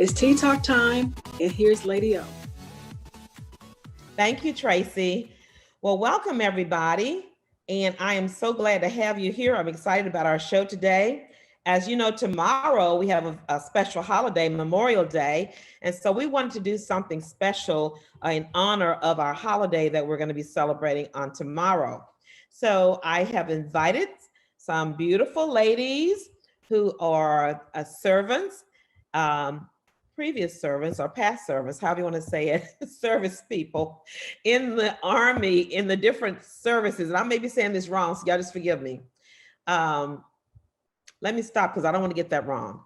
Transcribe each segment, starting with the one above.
It's Tea Talk time, and here's Lady O. Thank you, Tracy. Well, welcome everybody. And I am so glad to have you here. I'm excited about our show today. As you know, tomorrow we have a special holiday, Memorial Day. And so we wanted to do something special in honor of our holiday that we're going to be celebrating on tomorrow. So I have invited some beautiful ladies who are servants, previous servants or past servants, however you want to say it, service people in the Army, in the different services. And I may be saying this wrong, so y'all just forgive me. Let me stop because I don't want to get that wrong.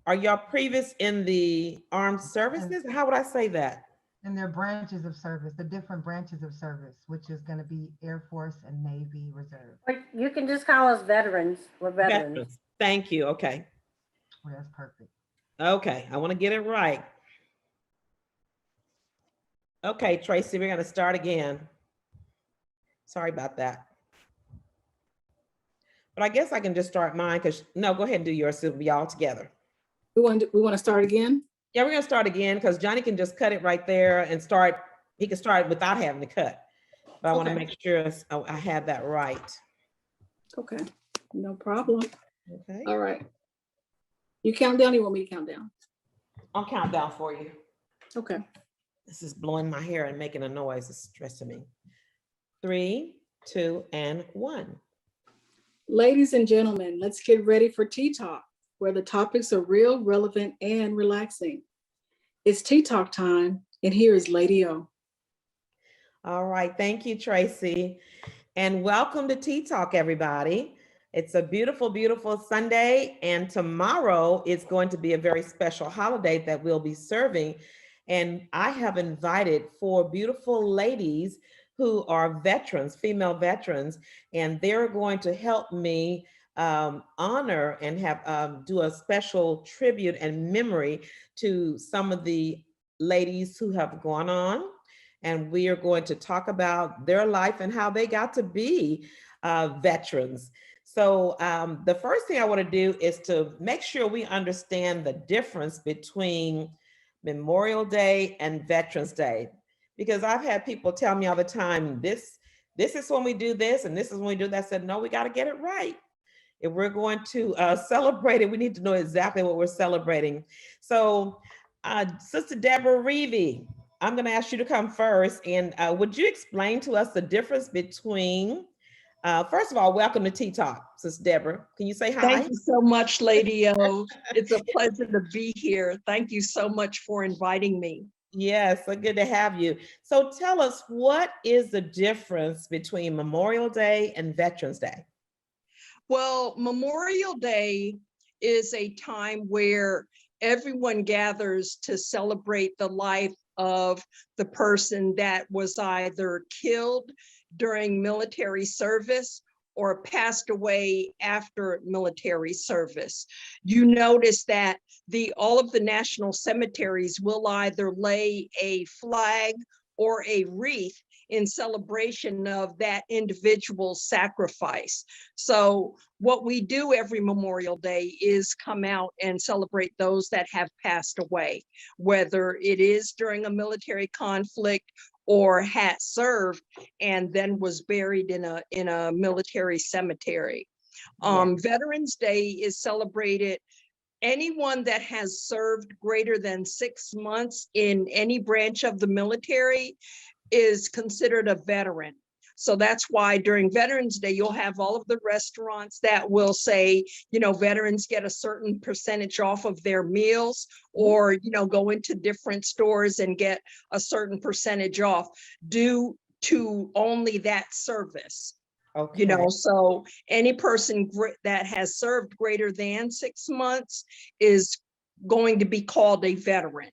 Are y'all previous in the armed services? How would I say that? And their branches of service, the different branches of service, which is going to be Air Force and Navy Reserve. You can just call us veterans. We're veterans. Thank you. Okay. Well, that's perfect. Okay, I want to get it right. Okay, Tracy, we're going to start again. Sorry about that. But I guess I can just start mine because, no, go ahead and do yours so we'll be all together. We want to start again? Yeah, we're going to start again because Johnny can just cut it right there and start. He can start without having to cut. But I want to make sure I have that right. Okay, no problem. Okay. All right. You count down, or you want me to count down? I'll count down for you. Okay. This is blowing my hair and making a noise. It's stressing me. 3, 2, and 1. Ladies and gentlemen, let's get ready for Tea Talk, where the topics are real, relevant, and relaxing. It's Tea Talk time, and here is Lady O. All right. Thank you, Tracy. And welcome to Tea Talk, everybody. It's a beautiful, beautiful Sunday, and tomorrow is going to be a very special holiday that we'll be serving. And I have invited 4 beautiful ladies who are veterans, female veterans, and they're going to help me honor and have do a special tribute and memory to some of the ladies who have gone on. And we are going to talk about their life and how they got to be veterans. So the first thing I want to do is to make sure we understand the difference between Memorial Day and Veterans Day, because I've had people tell me all the time, this is when we do this and this is when we do that. I said, no, we got to get it right. If we're going to celebrate it, we need to know exactly what we're celebrating. So Sister Deborah Reevy, I'm going to ask you to come first. And would you explain to us the difference between first of all, welcome to Tea Talk, Sister Deborah. Can you say hi? Thank you so much, Lady O. It's a pleasure to be here. Thank you so much for inviting me. Yes, so good to have you. So tell us, what is the difference between Memorial Day and Veterans Day? Well, Memorial Day is a time where everyone gathers to celebrate the life of the person that was either killed during military service or passed away after military service. You notice that all of the national cemeteries will either lay a flag or a wreath in celebration of that individual's sacrifice. So what we do every Memorial Day is come out and celebrate those that have passed away, whether it is during a military conflict or had served and then was buried in a military cemetery. Veterans Day is celebrated. Anyone that has served greater than 6 months in any branch of the military is considered a veteran. So that's why during Veterans Day, you'll have all of the restaurants that will say, veterans get a certain percentage off of their meals, or, go into different stores and get a certain percentage off due to only that service. Okay. So any person that has served greater than 6 months is going to be called a veteran.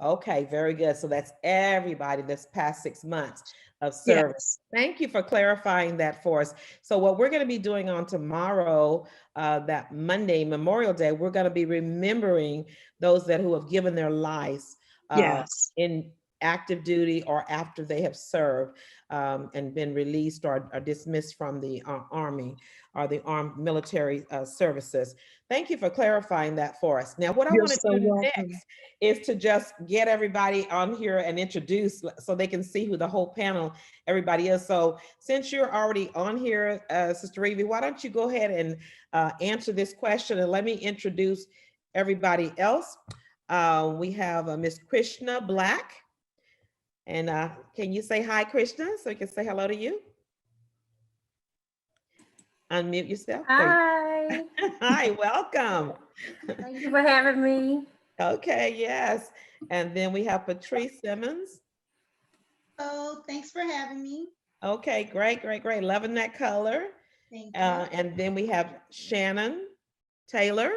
Okay, very good. So that's everybody that's past 6 months of service. Yes. Thank you for clarifying that for us. So what we're going to be doing on tomorrow, that Monday, Memorial Day, we're going to be remembering those who have given their lives yes. in active duty or after they have served and been released or dismissed from the Army or the armed military services. Thank you for clarifying that for us. Now, what I You're want to so do welcome. next is to just get everybody on here and introduce so they can see who the whole panel, everybody is. So since you're already on here, Sister Reevy, why don't you go ahead and answer this question, and let me introduce everybody else. We have Miss Krishna Black. And can you say hi, Krishna, so we can say hello to you? Unmute yourself. Hi, Hi, welcome. thank you for having me. Okay, yes. And then we have Patrice Simmons. Oh, thanks for having me. Okay, great, great, great. Loving that color. Thank you. And then we have Shannon Taylor.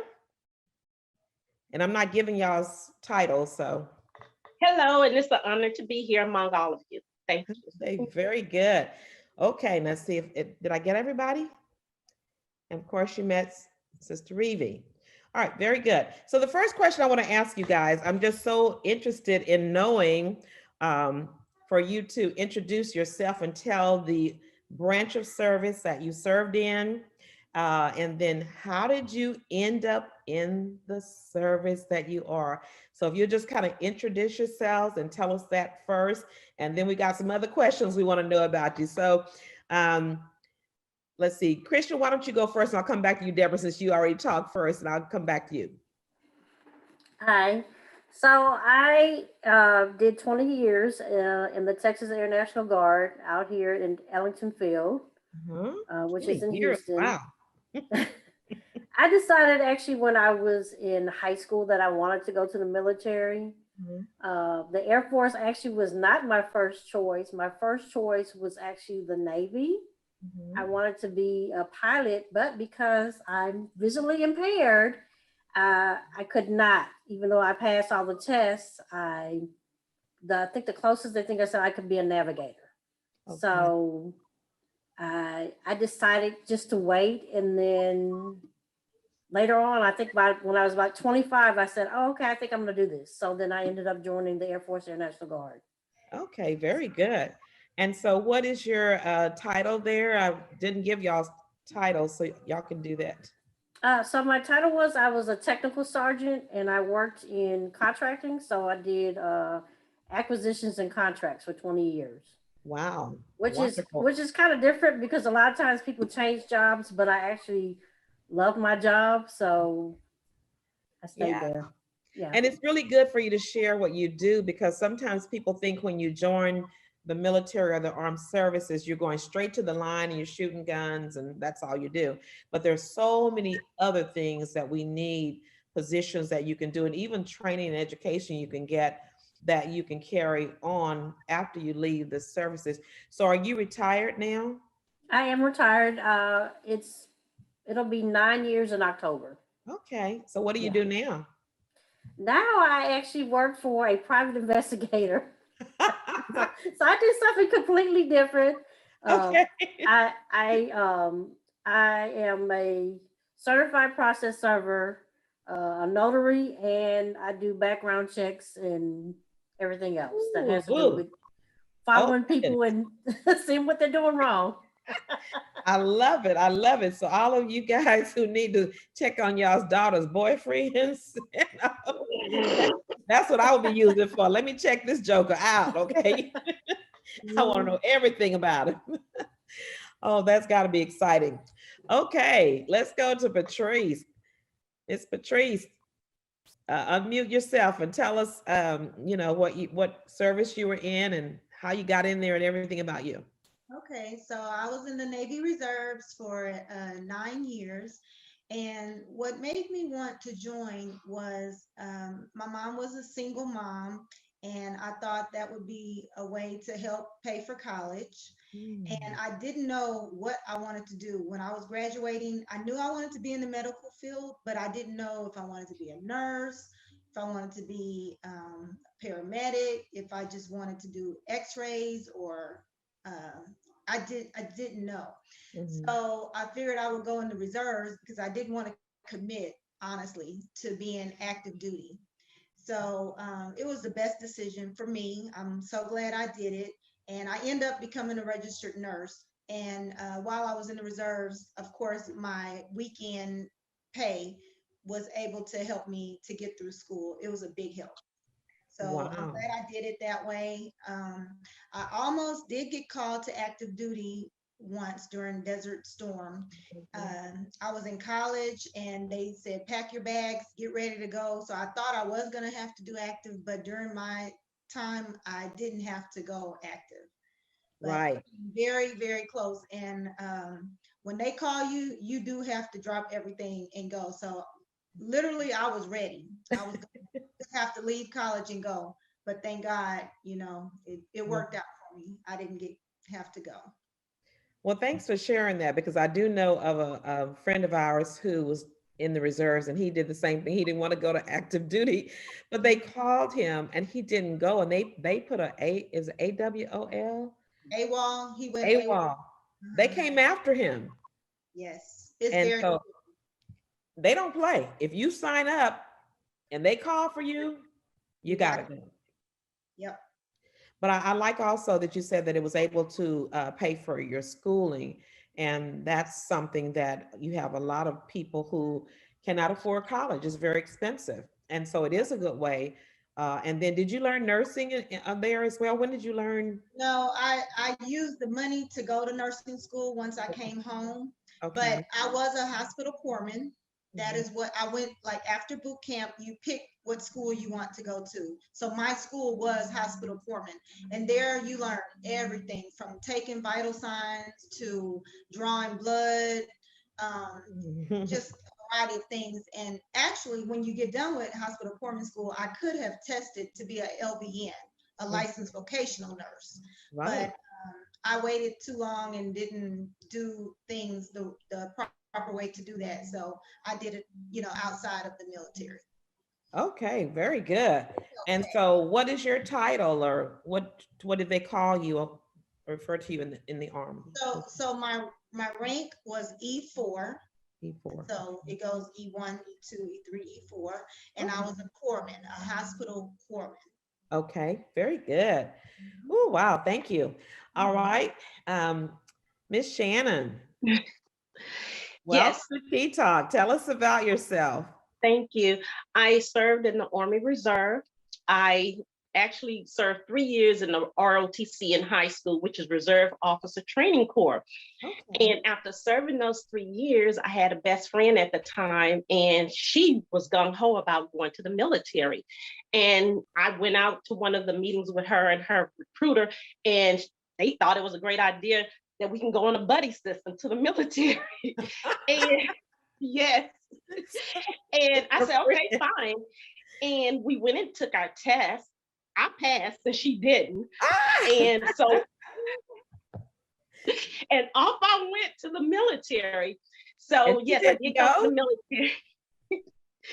And I'm not giving y'all's titles, so. Hello, and it's an honor to be here among all of you. Thank you. Okay, very good. Okay, let's see if did I get everybody? And of course, you met Sister Reevy. All right, very good. So the first question I want to ask you guys, I'm just so interested in knowing for you to introduce yourself and tell the branch of service that you served in, and then how did you end up in the service that you are? So if you just kind of introduce yourselves and tell us that first, and then we got some other questions we want to know about you. So let's see, Christian, why don't you go first, and I'll come back to you, Deborah, since you already talked first, and I'll come back to you. Hi. So I did 20 years in the Texas Air National Guard out here in Ellington Field, which is in Houston. Wow. I decided actually when I was in high school that I wanted to go to the military. The Air Force actually was not my first choice. My first choice was actually the Navy. I wanted to be a pilot, but because I'm visually impaired, I could not, even though I passed all the tests. I think the closest I said I could be a navigator. Okay. So I decided just to wait, and then later on, I think when I was about 25, I said, oh, okay, I think I'm gonna do this. So then I ended up joining the Air Force Air National Guard. Okay, very good. And so what is your title there? I didn't give y'all titles, so y'all can do that. So my title was, I was a technical sergeant, and I worked in contracting. So I did acquisitions and contracts for 20 years. Wow. Which is kind of different because a lot of times people change jobs, but I actually love my job. So I stayed there. Yeah. And it's really good for you to share what you do, because sometimes people think when you join the military or the armed services, you're going straight to the line and you're shooting guns and that's all you do. But there's so many other things that we need, positions that you can do, and even training and education you can get that you can carry on after you leave the services. So are you retired now? I am retired. It'll be 9 years in October. Okay. So what do you do now? Now I actually work for a private investigator. So I do something completely different. Okay. I am a certified process server, a notary, and I do background checks and everything else that has to do with following people and seeing what they're doing wrong. I love it. I love it. So all of you guys who need to check on y'all's daughter's boyfriends, that's what I will be using for. Let me check this joker out, okay? I want to know everything about him. Oh, that's got to be exciting. Okay, let's go to Patrice. It's Patrice. Unmute yourself and tell us, what service you were in and how you got in there and everything about you. Okay, so I was in the Navy Reserves for 9 years. And what made me want to join was my mom was a single mom, and I thought that would be a way to help pay for college. And I didn't know what I wanted to do. When I was graduating, I knew I wanted to be in the medical field, but I didn't know if I wanted to be a nurse, if I wanted to be a paramedic, if I just wanted to do x-rays, or I didn't know. So I figured I would go in the reserves because I didn't want to commit, honestly, to being active duty. So it was the best decision for me. I'm so glad I did it. And I ended up becoming a registered nurse. And while I was in the reserves, of course, my weekend pay was able to help me to get through school. It was a big help. So I'm Wow. glad I did it that way. I almost did get called to active duty once during Desert Storm. I was in college and they said, pack your bags, get ready to go. So I thought I was going to have to do active, but during my time, I didn't have to go active. But Right. very, very close. And when they call you, you do have to drop everything and go. So literally, I was ready. I was going to have to leave college and go. But thank God, it worked out for me. I didn't have to go. Well, thanks for sharing that, because I do know of a friend of ours who was in the reserves, and he did the same thing. He didn't want to go to active duty, but they called him and he didn't go. And they put is it AWOL? AWOL, he went AWOL. AWOL. They came after him. Yes, it's And very so they don't play. If you sign up and they call for you, you got to go. Yep. But I like also that you said that it was able to pay for your schooling. And that's something that you have a lot of people who cannot afford college. It's very expensive. And so it is a good way. And then did you learn nursing there as well? When did you learn? No, I used the money to go to nursing school once I came home. Okay. But I was a hospital corpsman. That is what I went, like after boot camp, you pick what school you want to go to. So my school was hospital corpsman. And there you learn everything from taking vital signs to drawing blood, just a variety of things. And actually, when you get done with hospital corpsman school, I could have tested to be a LVN, a licensed vocational nurse. Right. But I waited too long and didn't do things the proper way to do that. So I did it, outside of the military. Okay, very good. And so what is your title, or what did they call you or refer to you in the Army? So my rank was E4. E4. So it goes E1, E2, E3, E4. And I was a corpsman, a hospital corpsman. Okay, very good. Oh, wow, thank you. All right, Miss Shannon. Welcome Yes, to Tea Talk. Tell us about yourself. thank you. I served in the Army Reserve. I actually served 3 years in the ROTC in high school, which is Reserve Officer Training Corps. Okay. And after serving those 3 years, I had a best friend at the time, and she was gung-ho about going to the military. And I went out to one of the meetings with her and her recruiter, and they thought it was a great idea that we can go on a buddy system to the military. And yes. And I said, okay, fine. And we went and took our test. I passed and she didn't. And so, and off I went to the military. So yes, I did go to the military.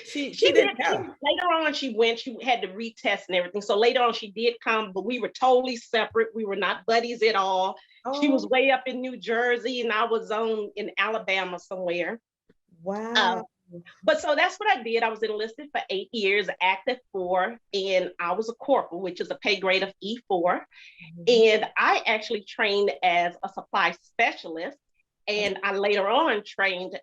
She didn't go. Later on, she went. She had to retest and everything. So later on, she did come, but we were totally separate. We were not buddies at all. Oh. She was way up in New Jersey, and I was in Alabama somewhere. Wow. But so that's what I did. I was enlisted for 8 years, active 4, and I was a corporal, which is a pay grade of E4. Mm-hmm. And I actually trained as a supply specialist, and I later on trained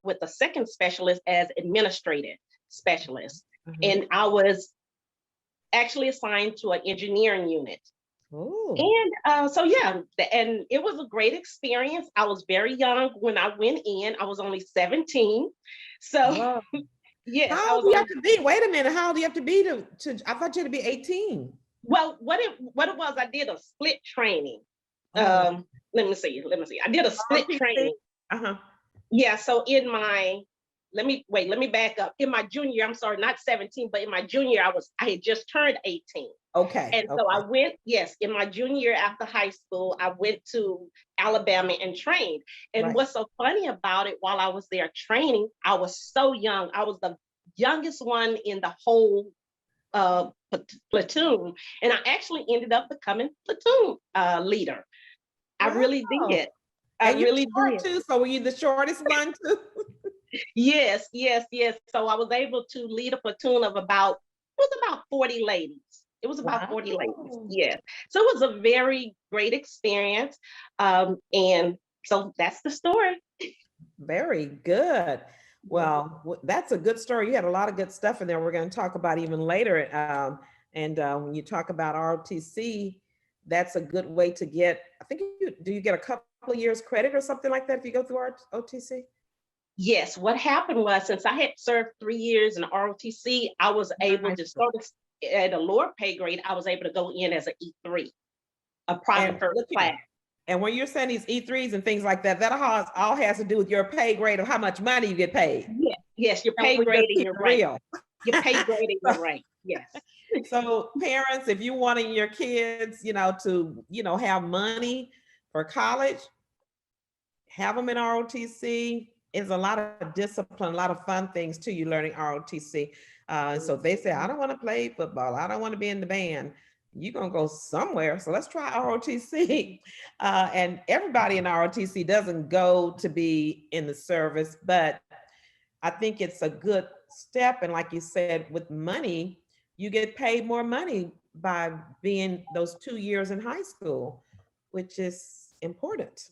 with a second specialist as administrative specialist. Mm-hmm. And I was actually assigned to an engineering unit. Ooh. And so, yeah, and it was a great experience. I was very young when I went in. I was only 17. So, yeah. How old do you have to be? Wait a minute. How old do you have to be to I thought you had to be 18. Well, what it was, I did a split training. Let me see. I did a split training. Uh-huh. Yeah, so let me back up. In my junior year, I'm sorry, not 17, but in my junior year, I had just turned 18. Okay. And so I went, in my junior year after high school, I went to Alabama and trained. And what's so funny about it, while I was there training, I was so young. I was the youngest one in the whole platoon. And I actually ended up becoming platoon leader. I really did. I really did. Too, so were you the shortest one too? Yes. So I was able to lead a platoon of about was about 40 ladies. It was about 40 ladies. Wow. Yeah. So it was a very great experience. And so that's the story. Very good. Well, that's a good story. You had a lot of good stuff in there we're going to talk about even later. When you talk about ROTC, that's a good way to get, I think, do you get a couple of years credit or something like that if you go through OTC? Yes. What happened was, since I had served 3 years in ROTC, I was able to start at a lower pay grade. I was able to go in as an E3, a private first class. And when you're saying these E3s and things like that, that all has to do with your pay grade of how much money you get paid. Yes, yes, your pay grade and your rank. Your pay grade and your rank, yes. So parents, if you wanting your kids, to, have money for college, have them in ROTC. It's a lot of discipline, a lot of fun things too, you learning ROTC. So they say, I don't want to play football. I don't want to be in the band. You're going to go somewhere. So let's try ROTC. And everybody in ROTC doesn't go to be in the service, but I think it's a good step. And like you said, with money, you get paid more money by being those 2 years in high school, which is important.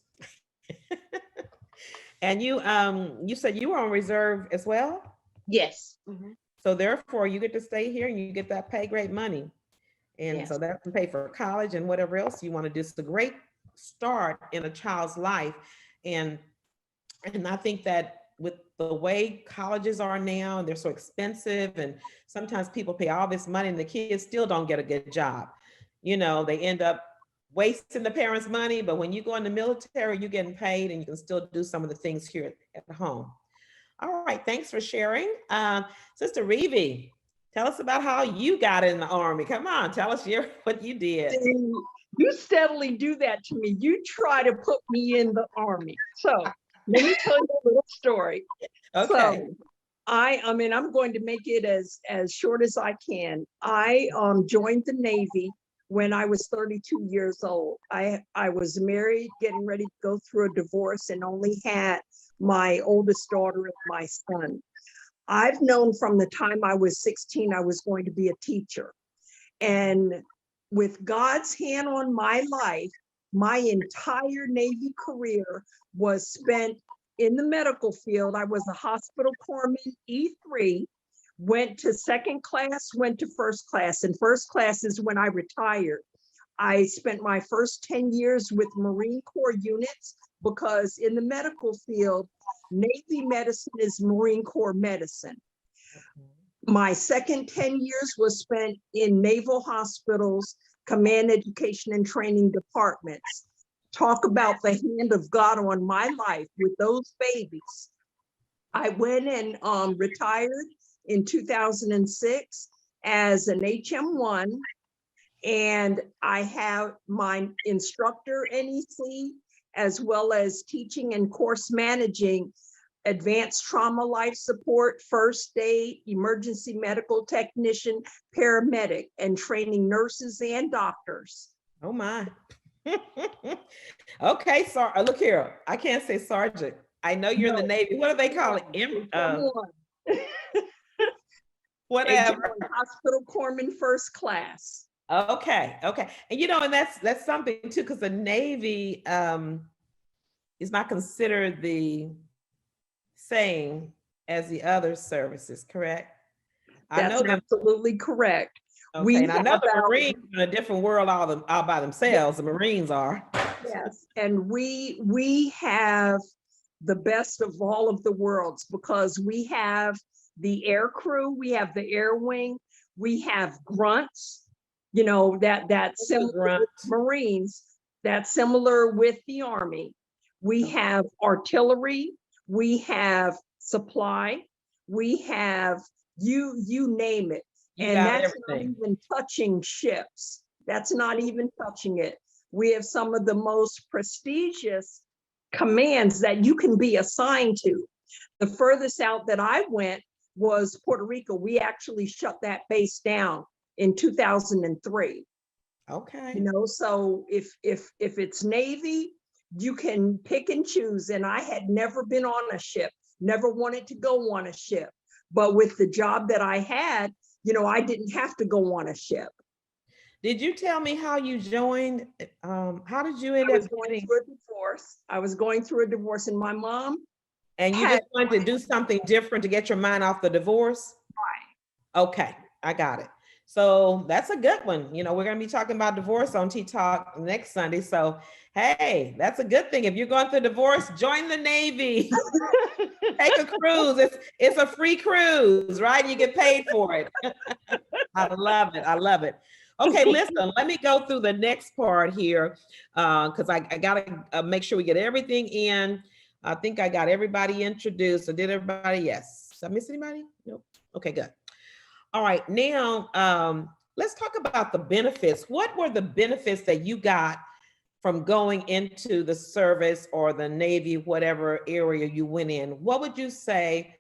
And you said you were on reserve as well? Yes. Mm-hmm. So therefore you get to stay here and you get that pay grade money. And yes. So that can pay for college and whatever else you want to do. It's a great start in a child's life. And I think that with the way colleges are now, and they're so expensive, and sometimes people pay all this money and the kids still don't get a good job. They end up wasting the parents' money, but when you go in the military, you're getting paid and you can still do some of the things here at home. All right, thanks for sharing. Sister Reevy, tell us about how you got in the Army. Come on, tell us what you did. You steadily do that to me. You try to put me in the Army. So let me tell you a little story. Okay. So I'm going to make it as short as I can. I joined the Navy when I was 32 years old. I was married, getting ready to go through a divorce, and only had my oldest daughter and my son. I've known from the time I was 16, I was going to be a teacher. And with God's hand on my life, my entire Navy career was spent in the medical field. I was a hospital corpsman, E3, went to second class, went to first class. And first class is when I retired. I spent my first 10 years with Marine Corps units, because in the medical field, Navy medicine is Marine Corps medicine. My second 10 years was spent in naval hospitals, command education and training departments. Talk about the hand of God on my life with those babies. I went and retired in 2006 as an HM1, and I have my instructor NEC, as well as teaching and course managing advanced trauma life support, first aid, emergency medical technician, paramedic, and training nurses and doctors. Oh my. Okay, so look here. I can't say sergeant. I know you're in the Navy. What do they call it? Whatever. Hospital corpsman first class. Okay. And and that's something too, because the Navy is not considered the same as the other services, correct? That's absolutely correct. Okay, and I know the Marines are in a different world all by themselves. The Marines are. Yes, and we have the best of all of the worlds, because we have the air crew, we have the air wing, we have grunts, that's similar with Marines, that's similar with the Army. We have artillery, we have supply, we have you name it. And that's everything. Not even touching ships. That's not even touching it. We have some of the most prestigious commands that you can be assigned to. The furthest out that I went was Puerto Rico. We actually shut that base down in 2003. Okay. So if it's Navy, you can pick and choose. And I had never been on a ship, never wanted to go on a ship. But with the job that I had, I didn't have to go on a ship. Did you tell me how you joined? How did you end I up was going getting, through a divorce. I was going through a divorce, and my mom and you had just wanted to do something different to get your mind off the divorce? Okay, I got it. So that's a good one. We're going to be talking about divorce on Tea Talk next Sunday. So, hey, that's a good thing. If you're going through divorce, join the Navy. Take a cruise. It's a free cruise, right? You get paid for it. I love it. I love it. Okay, listen, let me go through the next part here because I got to make sure we get everything in. I think I got everybody introduced. So did everybody? Yes. Did I miss anybody? Nope. Okay, good. All right, now let's talk about the benefits. What were the benefits that you got from going into the service or the Navy, whatever area you went in? What would you say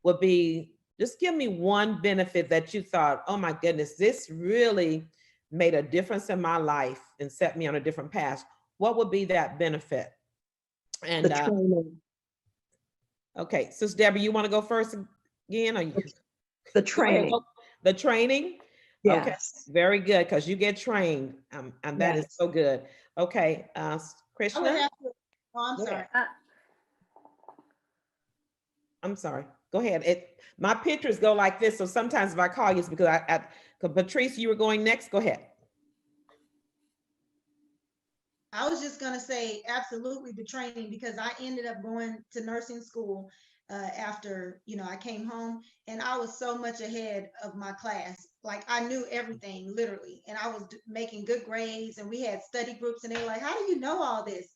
would be, just give me one benefit that you thought, oh my goodness, this really made a difference in my life and set me on a different path. What would be that benefit? And the training. Okay, Sis Debbie, you want to go first again? Or you, The training. The training? Yes. Okay, very good, because you get trained, and that is Yes. so good. Okay, I would Krishna? have to, oh, I'm Go sorry. ahead. I'm sorry. Go ahead. My pictures go like this, so sometimes if I call you, it's because Patrice, you were going next. Go ahead. I was just gonna say absolutely the training, because I ended up going to nursing school after I came home, and I was so much ahead of my class. Like I knew everything literally, and I was making good grades, and we had study groups, and they were like, "How do you know all this?"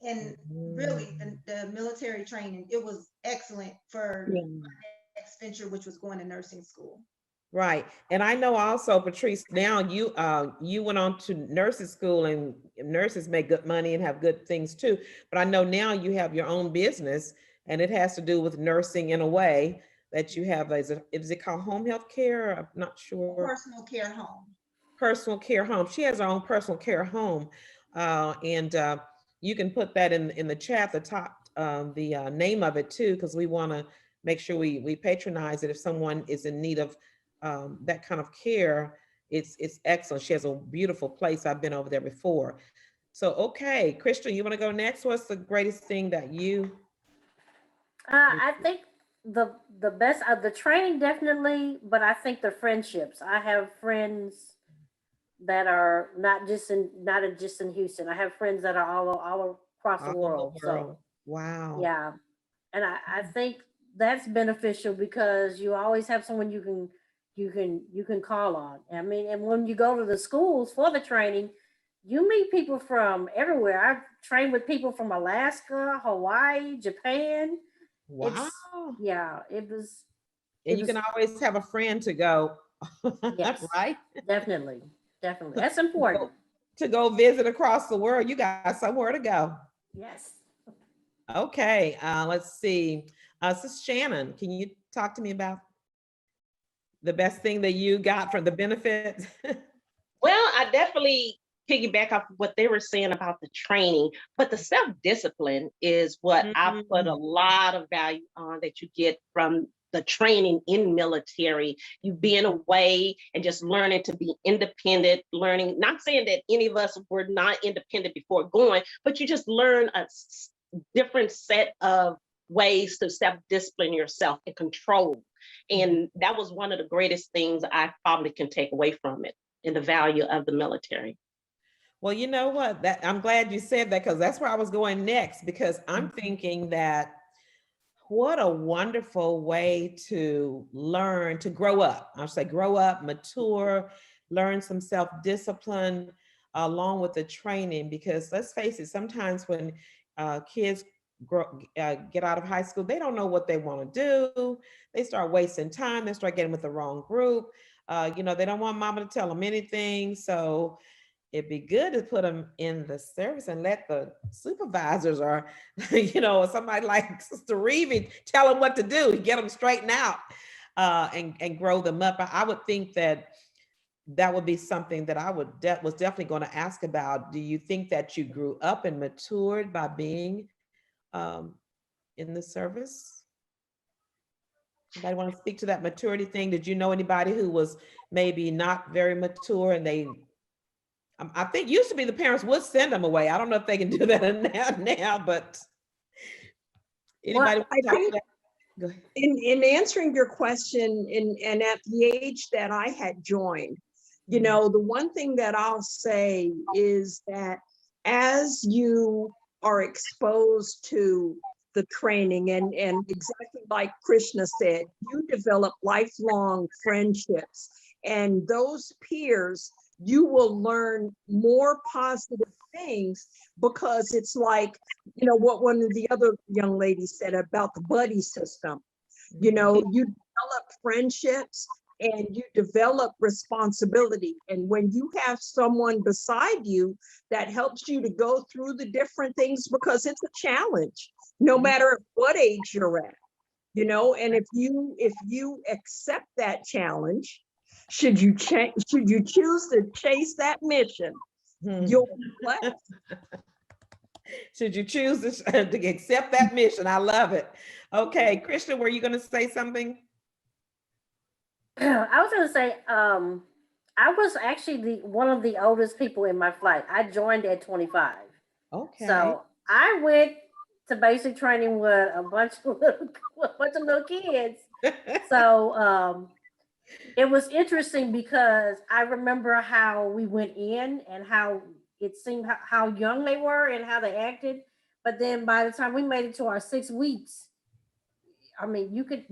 And really, the military training, it was excellent for Yeah. my next venture, which was going to nursing school. Right. And I know also, Patrice, now you went on to nursing school, and nurses make good money and have good things too. But I know now you have your own business, and it has to do with nursing in a way that you have, is it called home health care? I'm not sure. Personal care home. Personal care home. She has her own personal care home. And you can put that in the chat, the top, the name of it too, because we want to make sure we patronize it if someone is in need of that kind of care. It's excellent. She has a beautiful place. I've been over there before. So, okay, Christian, you want to go next? What's the greatest thing that you? I think the best the training definitely, but I think the friendships. I have friends that are not just in Houston. I have friends that are all across the All world. the So world. Wow. yeah, and I think that's beneficial because you always have someone you can call on. I mean, and when you go to the schools for the training, you meet people from everywhere. I've trained with people from Alaska, Hawaii, Japan. Wow. Yeah, it was. And you can always have a friend to go. Yes, right? Definitely. That's important. To go visit across the world, you got somewhere to go. Yes. Okay, let's see. Sis Shannon, can you talk to me about the best thing that you got from the benefits? Well, I definitely piggyback off what they were saying about the training, but the self-discipline is what I put a lot of value on that you get from the training in military. You being away and just learning to be independent, learning, not saying that any of us were not independent before going, but you just learn a different set of ways to self-discipline yourself and control. And that was one of the greatest things I probably can take away from it, and the value of the military. Well, you know what? I'm glad you said that, because that's where I was going next, because I'm thinking that what a wonderful way to learn, to grow up. I'll say grow up, mature, learn some self-discipline along with the training, because let's face it, sometimes when kids get out of high school, they don't know what they want to do. They start wasting time. They start getting with the wrong group. They don't want mama to tell them anything. So it'd be good to put them in the service and let the supervisors or, somebody like Sister Reevy tell them what to do, get them straightened out and grow them up. I would think that would be something that I was definitely going to ask about. Do you think that you grew up and matured by being in the service? Anybody want to speak to that maturity thing? Did you know anybody who was maybe not very mature and they, I think used to be the parents would send them away. I don't know if they can do that now, but anybody? I want to talk to think that? Go ahead. in answering your question, and at the age that I had joined, you know, the one thing that I'll say is that as you are exposed to the training and exactly like Krishna said, you develop lifelong friendships, and those peers, you will learn more positive things, because it's like, you know, what one of the other young ladies said about the buddy system. You know, you develop friendships and you develop responsibility. And when you have someone beside you that helps you to go through the different things, because it's a challenge, no matter what age you're at, you know, and if you accept that challenge, should you choose to chase that mission, you'll be blessed. Should you choose to accept that mission? I love it. Okay, Krishna, were you going to say something? I was going to say, I was actually one of the oldest people in my flight. I joined at 25. Okay. So I went to basic training with a bunch of little kids. So it was interesting because I remember how we went in and how it seemed how young they were and how they acted. But then by the time we made it to our 6 weeks, I mean, you could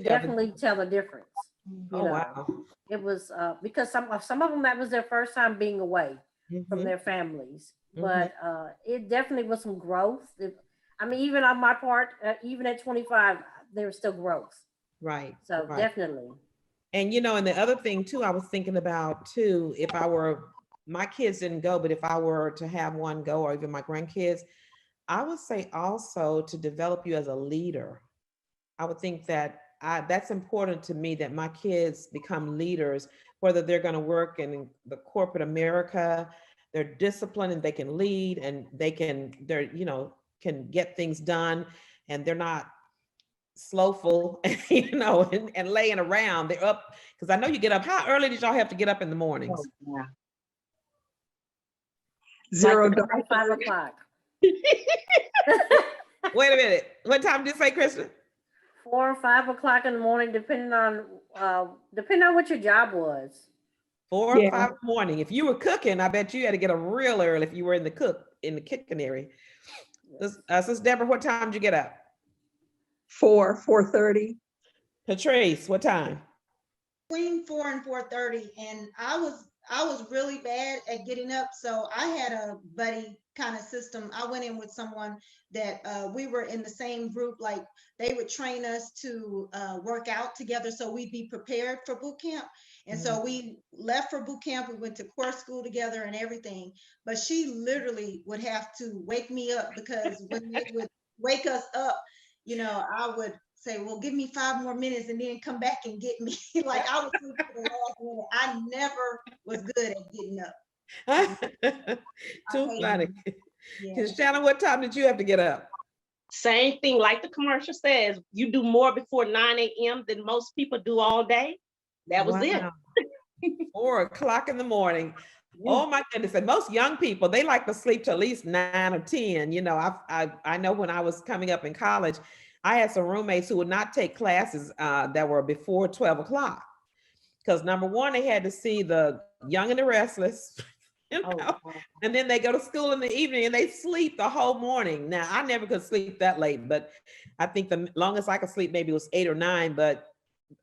definitely tell the difference. You know, wow. it was because some of them, that was their first time being away from their families. But it definitely was some growth. I mean, even on my part, even at 25, there was still growth. Right. So right. definitely. And you know, and the other thing too, I was thinking about too, if I were, my kids didn't go, but if I were to have one go, or even my grandkids, I would say also to develop you as a leader. I would think that that's important to me, that my kids become leaders, whether they're going to work in the corporate America, they're disciplined and they can lead, and they're, you know, can get things done, and they're not slowful, you know, and laying around. They're up, because I know you get up. How early did y'all have to get up in the mornings? Oh, yeah. Zero like 5 o'clock. Wait a minute. What time did you say, Kristen? 4 or 5 o'clock in the morning, depending on what your job was. 4 or 5 in the morning. If you were cooking, I bet you had to get up real early if you were in the kitchen area. Sister Deborah, what time did you get up? 4:30. Patrice, what time? Between 4 and 4:30, and I was really bad at getting up, so I had a buddy kind of system. I went in with someone that we were in the same group, like they would train us to work out together so we'd be prepared for boot camp. And so we left for boot camp, we went to course school together and everything, but she literally would have to wake me up, because when they would wake us up, you know, I would say, well, give me 5 more minutes and then come back and get me. Like I was sleeping for the last minute. I never was good at getting up. Too funny. Yeah. Shannon, what time did you have to get up? Same thing, like the commercial says, you do more before 9 a.m. than most people do all day. That was it. 4 o'clock in the morning. Oh my goodness. And most young people, they like to sleep till at least 9 or 10. You know, I know when I was coming up in college, I had some roommates who would not take classes that were before 12 o'clock. Because number one, they had to see the Young and the Restless, you know, and then they go to school in the evening and they sleep the whole morning. Now, I never could sleep that late, but I think the longest I could sleep maybe was 8 or 9, but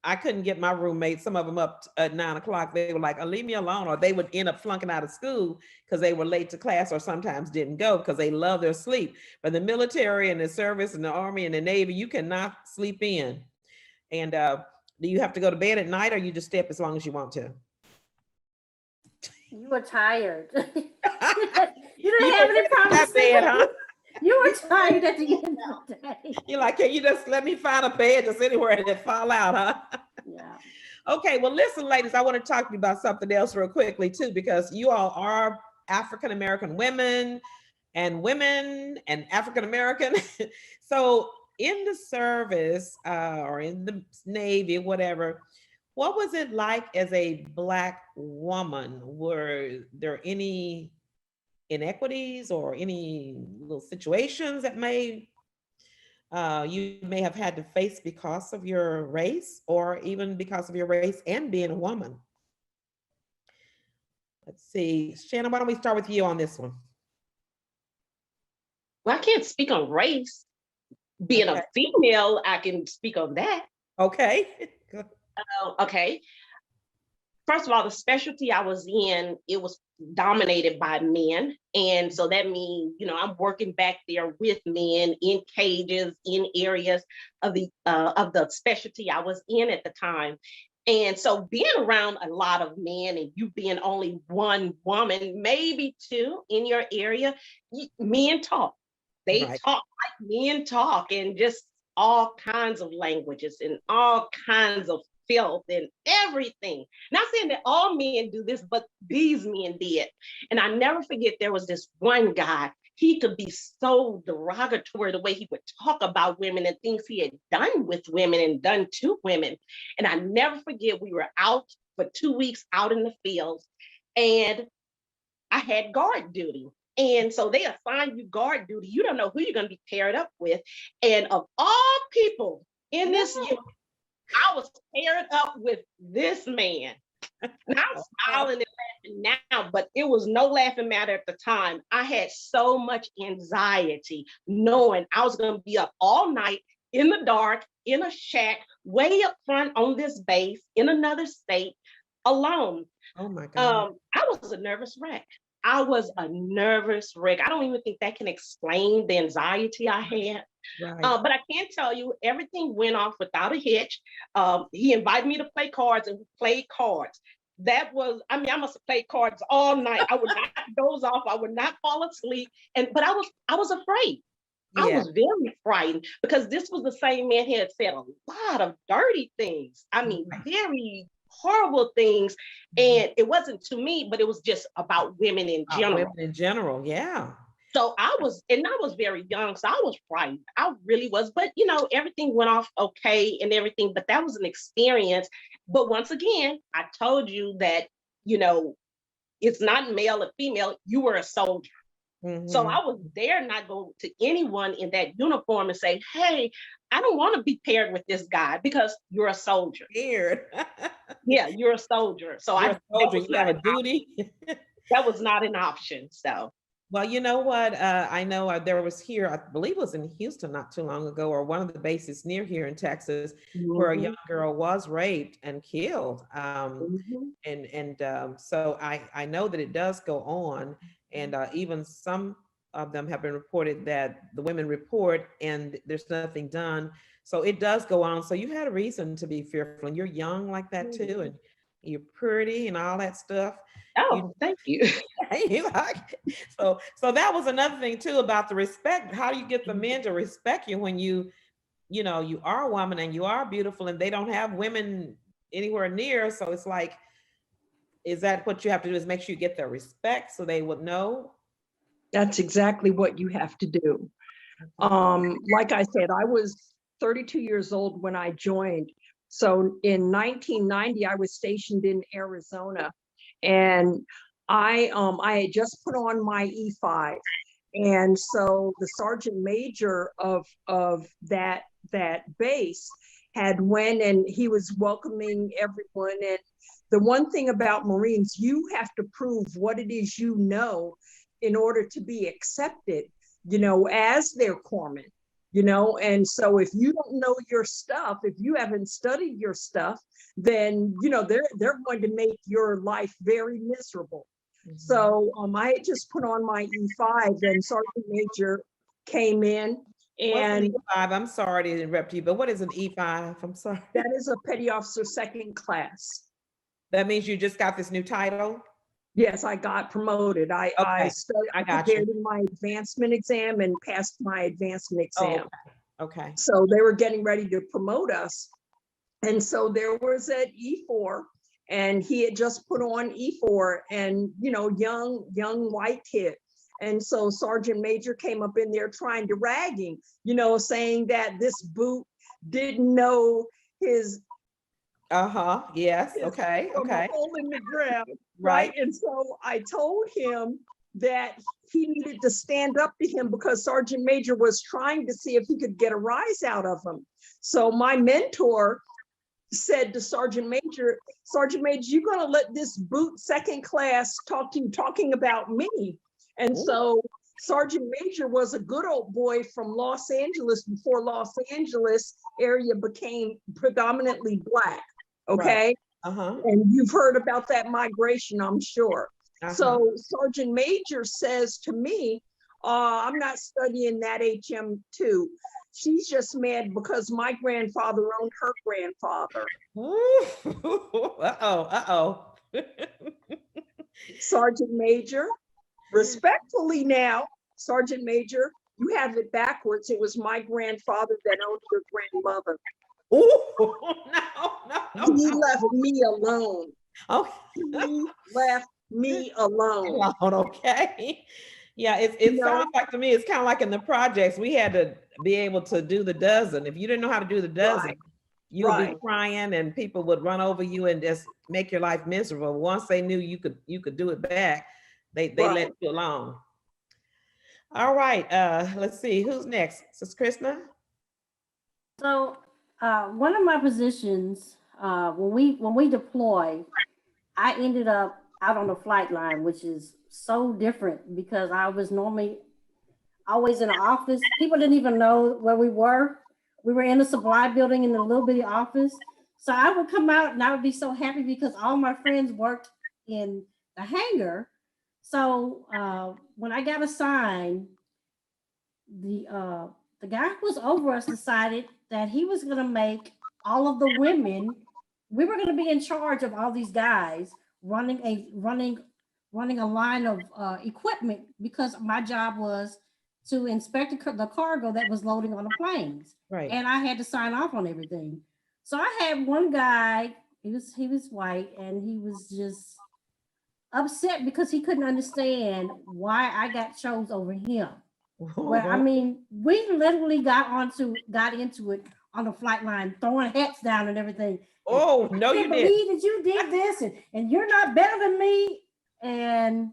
I couldn't get my roommates, some of them up at 9 o'clock. They were like, oh, leave me alone. Or they would end up flunking out of school because they were late to class, or sometimes didn't go because they love their sleep. But the military and the service and the Army and the Navy, you cannot sleep in. And do you have to go to bed at night, or you just stay up as long as you want to? You were tired. You didn't have any problems. Bed, huh? You were tired at the end of the day. You're like, can you just let me find a bed just anywhere and then fall out, huh? Yeah. Okay, well, listen, ladies, I want to talk to you about something else real quickly, too, because you all are African-American women and African-American. So in the service or in the Navy, whatever, what was it like as a Black woman? Were there any inequities or any little situations that you may have had to face because of your race, or even because of your race and being a woman? Let's see, Shannon, why don't we start with you on this one? Well, I can't speak on race. Being Okay. a female, I can speak on that. Okay. Okay. First of all, the specialty I was in, it was dominated by men. And so that means, I'm working back there with men in cages, in areas of the specialty I was in at the time. And so being around a lot of men and you being only one woman, maybe two in your area, men talk. They Right. talk like men talk, and just all kinds of languages and all kinds of filth and everything. Not saying that all men do this, but these men did. And I never forget, there was this one guy. He could be so derogatory the way he would talk about women and things he had done with women and done to women. And I never forget, we were out for 2 weeks out in the fields, and I had guard duty. And so they assign you guard duty. You don't know who you're going to be paired up with. And of all people in this unit, I was paired up with this man. And I'm smiling and laughing now, but it was no laughing matter at the time. I had so much anxiety knowing I was going to be up all night in the dark, in a shack, way up front on this base in another state, alone. Oh my God. I was a nervous wreck. I was a nervous wreck. I don't even think that can explain the anxiety I had. Right. But I can tell you, everything went off without a hitch. He invited me to play cards, and we played cards. I must have played cards all night. I would not doze off. I would not fall asleep. But I was afraid. I was very frightened, because this was the same man who had said a lot of dirty things. I mean, very horrible things. And it wasn't to me, but it was just about women in general. Women in general, yeah. So I was very young, so I was frightened. I really was. But, everything went off okay and everything, but that was an experience. But once again, I told you that, it's not male or female. You were a soldier. Mm-hmm. So I was dare not go to anyone in that uniform and say, hey, I don't want to be paired with this guy, because you're a soldier. Weird. Yeah, you're a soldier. So you have a duty. That was not an option. So. Well, you know what? I know there was here, I believe it was in Houston not too long ago, or one of the bases near here in Texas, where a young girl was raped and killed. So I know that it does go on. And even some of them have been reported that the women report and there's nothing done. So it does go on. So you had a reason to be fearful, and you're young like that too. And you're pretty and all that stuff. Oh, thank you. So that was another thing too about the respect. How do you get the men to respect you when you are a woman and you are beautiful, and they don't have women anywhere near? So it's like, is that what you have to do, is make sure you get their respect so they would know? That's exactly what you have to do. Like I said, I was 32 years old when I joined. So in 1990, I was stationed in Arizona, and I had just put on my E5. And so the sergeant major of that base had went, and he was welcoming everyone. And the one thing about Marines, you have to prove what it is you know in order to be accepted, as their corpsman, and so if you don't know your stuff, if you haven't studied your stuff, then, they're going to make your life very miserable. Mm-hmm. So I had just put on my E5, and Sergeant Major came in. And E5? I'm sorry to interrupt you, but what is an E5? I'm sorry. That is a Petty Officer second class. That means you just got this new title? Yes, I got promoted. I prepared in my advancement exam and passed my advancement exam. Oh, okay. So they were getting ready to promote us. And so there was at E4, and he had just put on E4, and, young white kid. And so Sergeant Major came up in there trying to rag him, you know, saying that this boot didn't know his Yes. Okay. from a Okay. hole in the ground, Right. right? And so I told him that he needed to stand up to him because Sergeant Major was trying to see if he could get a rise out of him. So my mentor said to Sergeant Major, you're gonna let this boot second class talk to you, talking about me. And so Sergeant Major was a good old boy from Los Angeles before Los Angeles area became predominantly Black. Okay. Right. And you've heard about that migration, I'm sure. So Sergeant Major says to me, I'm not studying that HM2. She's just mad because my grandfather owned her grandfather. Sergeant Major, respectfully now, Sergeant Major, you have it backwards. It was my grandfather that owned your grandmother. He left me alone. He left me alone. Okay. Yeah, it sounds like to me, it's kind of like in the projects, we had to be able to do the dozen. If you didn't know how to do the dozen, you would be crying and people would run over you and just make your life miserable. Once they knew you could do it back, they let you alone. All right, let's see, who's next? Sis Krishna? So one of my positions, when we deploy, I ended up out on the flight line, which is so different because I was normally always in the office. People didn't even know where we were. We were in the supply building in a little bitty office. So I would come out and I would be so happy because all my friends worked in the hangar. So when I got assigned, the guy who was over us decided that he was going to make all of the women. We were going to be in charge of all these guys running a line of equipment because my job was to inspect the cargo that was loading on the planes. Right. And I had to sign off on everything. So I had one guy, he was white, and he was just upset because he couldn't understand why I got chose over him. Well, I mean, we literally got into it on the flight line, throwing hats down and everything. Oh, no, you didn't believe that you did this, and you're not better than me. And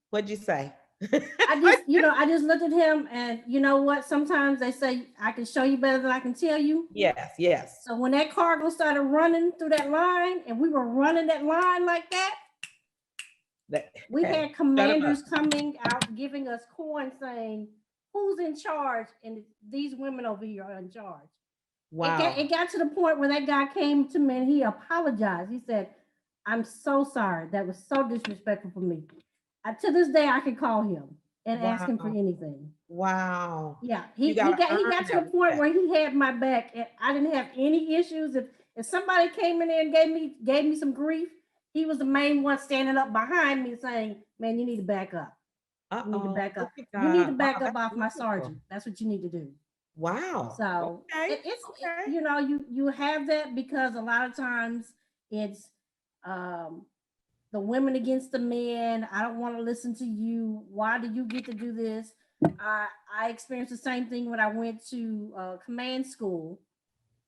what'd you say? I just looked at him, and you know what? Sometimes they say I can show you better than I can tell you. Yes, yes. So when that cargo started running through that line, and we were running that line like that, we had commanders coming out giving us coins saying, who's in charge? And these women over here are in charge. Wow. It got to the point where that guy came to me and he apologized. He said, I'm so sorry. That was so disrespectful for me. To this day, I can call him and ask him for anything. Wow. Yeah, he got to the point where he had my back and I didn't have any issues. If somebody came in there and gave me some grief, he was the main one standing up behind me saying, man, you need to back up. You need to back up. You need to back up off my sergeant. That's what you need to do. Wow. So it's you have that because a lot of times it's the women against the men. I don't want to listen to you. Why do you get to do this? I experienced the same thing when I went to command school,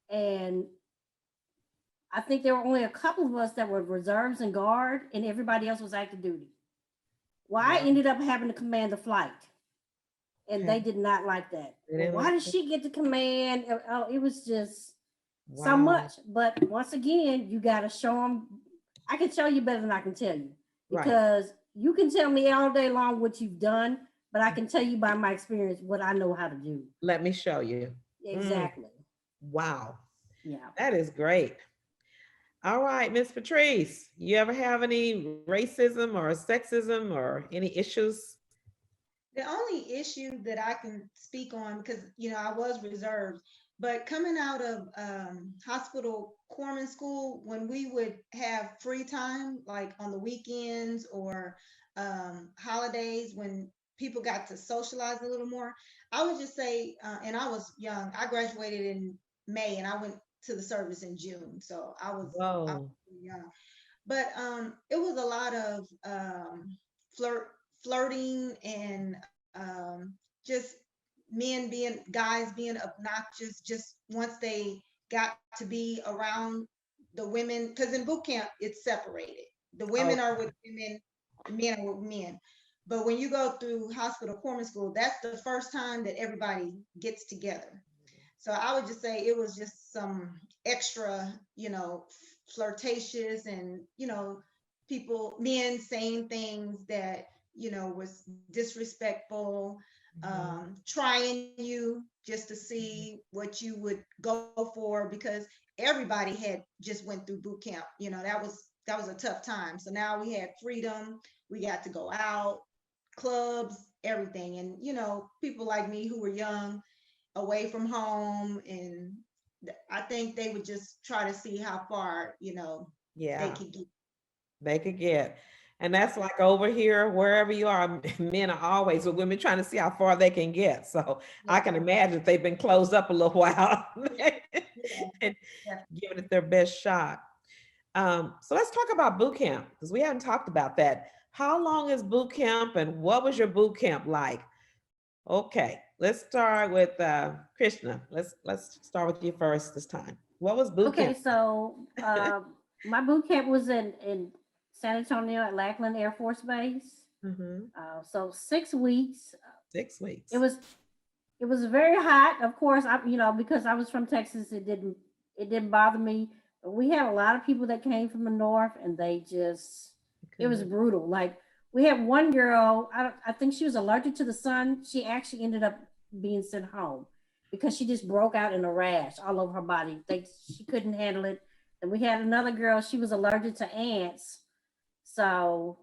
and I think there were only a couple of us that were reserves and guard, and everybody else was active duty. Well, I ended up having to command the flight, and they did not like that. Well, why did she get to command? Oh, it was just so much. But once again, you got to show them. I can tell you better than I can tell you because you can tell me all day long what you've done, but I can tell you by my experience what I know how to do. Let me show you. Exactly. Wow. Yeah. That is great. All right, Miss Patrice, you ever have any racism or sexism or any issues? The only issue that I can speak on, because I was reserved, but coming out of hospital corpsman school, when we would have free time, like on the weekends or holidays, when people got to socialize a little more, I would just say, and I was young, I graduated in May and I went to the service in June. So I was young, but it was a lot of flirting and just guys being obnoxious just once they got to be around the women, because in boot camp it's separated. The women are with women, the men are with men. But when you go through hospital corpsman school, that's the first time that everybody gets together. So I would just say it was just some extra, flirtatious and, men saying things that, was disrespectful, trying you just to see what you would go for, because everybody had just went through boot camp. That was a tough time. So now we had freedom. We got to go out, clubs, everything. And, people like me who were young, away from home, and I think they would just try to see how far, they could get. They could get. And that's like over here, wherever you are, men are always with women trying to see how far they can get. So I can imagine if they've been closed up a little while and giving it their best shot. So let's talk about boot camp, because we haven't talked about that. How long is boot camp and what was your boot camp like? Okay, let's start with Krishna. Let's start with you first this time. What was boot camp? Okay, so my boot camp was in San Antonio at Lackland Air Force Base. So 6 weeks. 6 weeks. It was very hot. Of course, because I was from Texas, it didn't bother me. But we had a lot of people that came from the north, and it was brutal. Like, we had one girl, I think she was allergic to the sun. She actually ended up being sent home because she just broke out in a rash all over her body. She couldn't handle it. And we had another girl, she was allergic to ants. So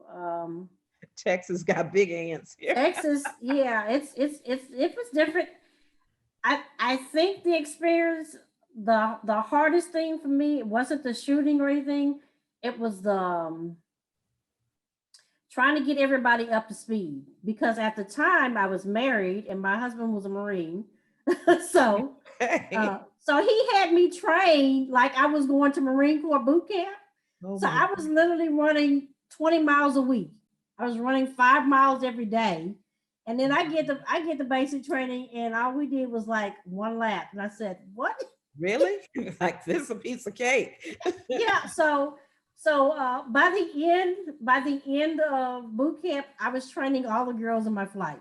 Texas got big ants here. Texas, yeah, it was different. I think the experience, the hardest thing for me, it wasn't the shooting or anything. It was the trying to get everybody up to speed, because at the time I was married and my husband was a Marine. So he had me trained like I was going to Marine Corps boot camp. So I was literally running 20 miles a week. I was running 5 miles every day. And then I get the basic training, and all we did was like one lap. And I said, what? Really? Like, this is a piece of cake. Yeah. So by the end of boot camp, I was training all the girls in my flight.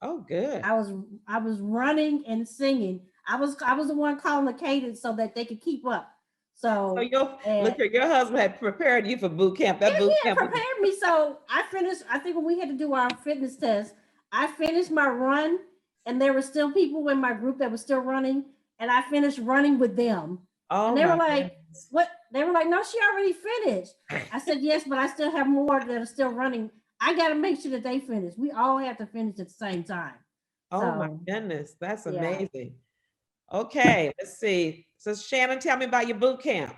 Oh, good. I was running and singing. I was the one calling the cadence so that they could keep up. So your husband had prepared you for boot camp. That boot camp prepared me. So I finished. I think when we had to do our fitness test, I finished my run, and there were still people in my group that were still running, and I finished running with them. Oh, and they were like, goodness. What? They were like, no, she already finished. I said, yes, but I still have more that are still running. I got to make sure that they finish. We all have to finish at the same time. Oh, my goodness. That's amazing. Okay, let's see. So Shannon, tell me about your boot camp.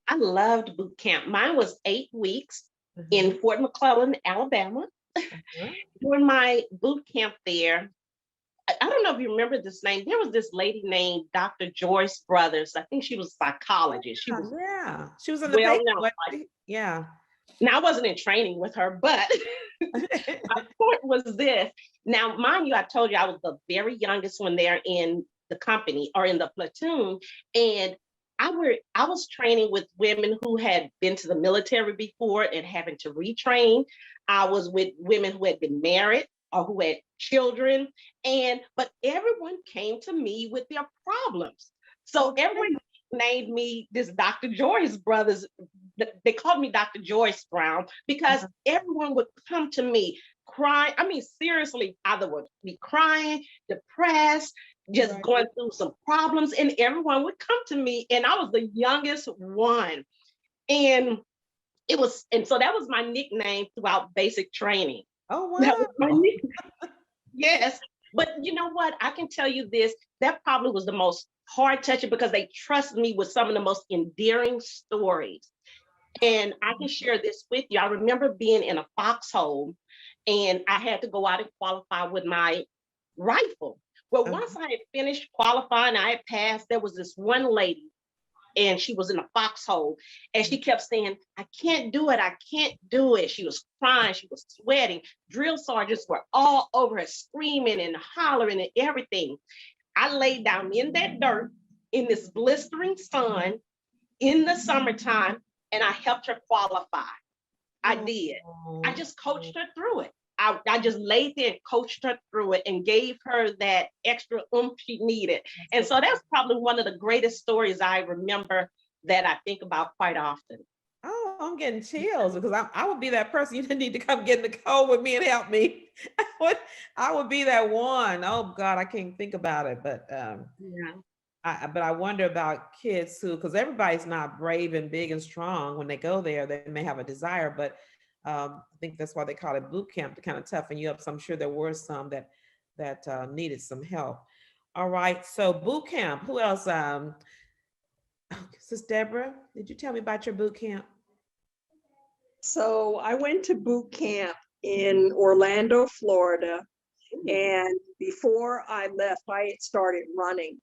I loved boot camp. Mine was 8 weeks in Fort McClellan, Alabama. During my boot camp there, I don't know if you remember this name. There was this lady named Dr. Joyce Brothers. I think she was a psychologist. She was She was in the paper. Yeah. Now, I wasn't in training with her, but my point was this. Now, mind you, I told you I was the very youngest one there in the company or in the platoon. And I was training with women who had been to the military before and having to retrain. I was with women who had been married or who had children. But everyone came to me with their problems. So everyone named me this Dr. Joyce Brothers. They called me Dr. Joyce Brown because everyone would come to me crying. I mean, seriously, either would be crying, depressed, just going through some problems, and everyone would come to me. And I was the youngest one. And so that was my nickname throughout basic training. Oh, wow. That was my nickname. Yes. But you know what? I can tell you this, that probably was the most hard touching because they trusted me with some of the most endearing stories. And I can share this with you. I remember being in a foxhole and I had to go out and qualify with my rifle. Well, once I had finished qualifying, I had passed, there was this one lady and she was in a foxhole, and she kept saying, I can't do it. I can't do it. She was crying. She was sweating. Drill sergeants were all over her, screaming and hollering and everything. I laid down in that dirt in this blistering sun in the summertime, and I helped her qualify. I did. I just coached her through it. I just laid there and coached her through it and gave her that extra oomph she needed. And so that's probably one of the greatest stories I remember that I think about quite often. Oh, I'm getting chills because I would be that person. You didn't need to come get in the cold with me and help me. I would be that one. Oh God, I can't think about it. But but I wonder about kids who, because everybody's not brave and big and strong when they go there. They may have a desire, but I think that's why they call it boot camp, to kind of toughen you up. So I'm sure there were some that needed some help. All right, so boot camp. Who else? Sis Deborah, did you tell me about your boot camp? So I went to boot camp in Orlando, Florida. And before I left, I had started running.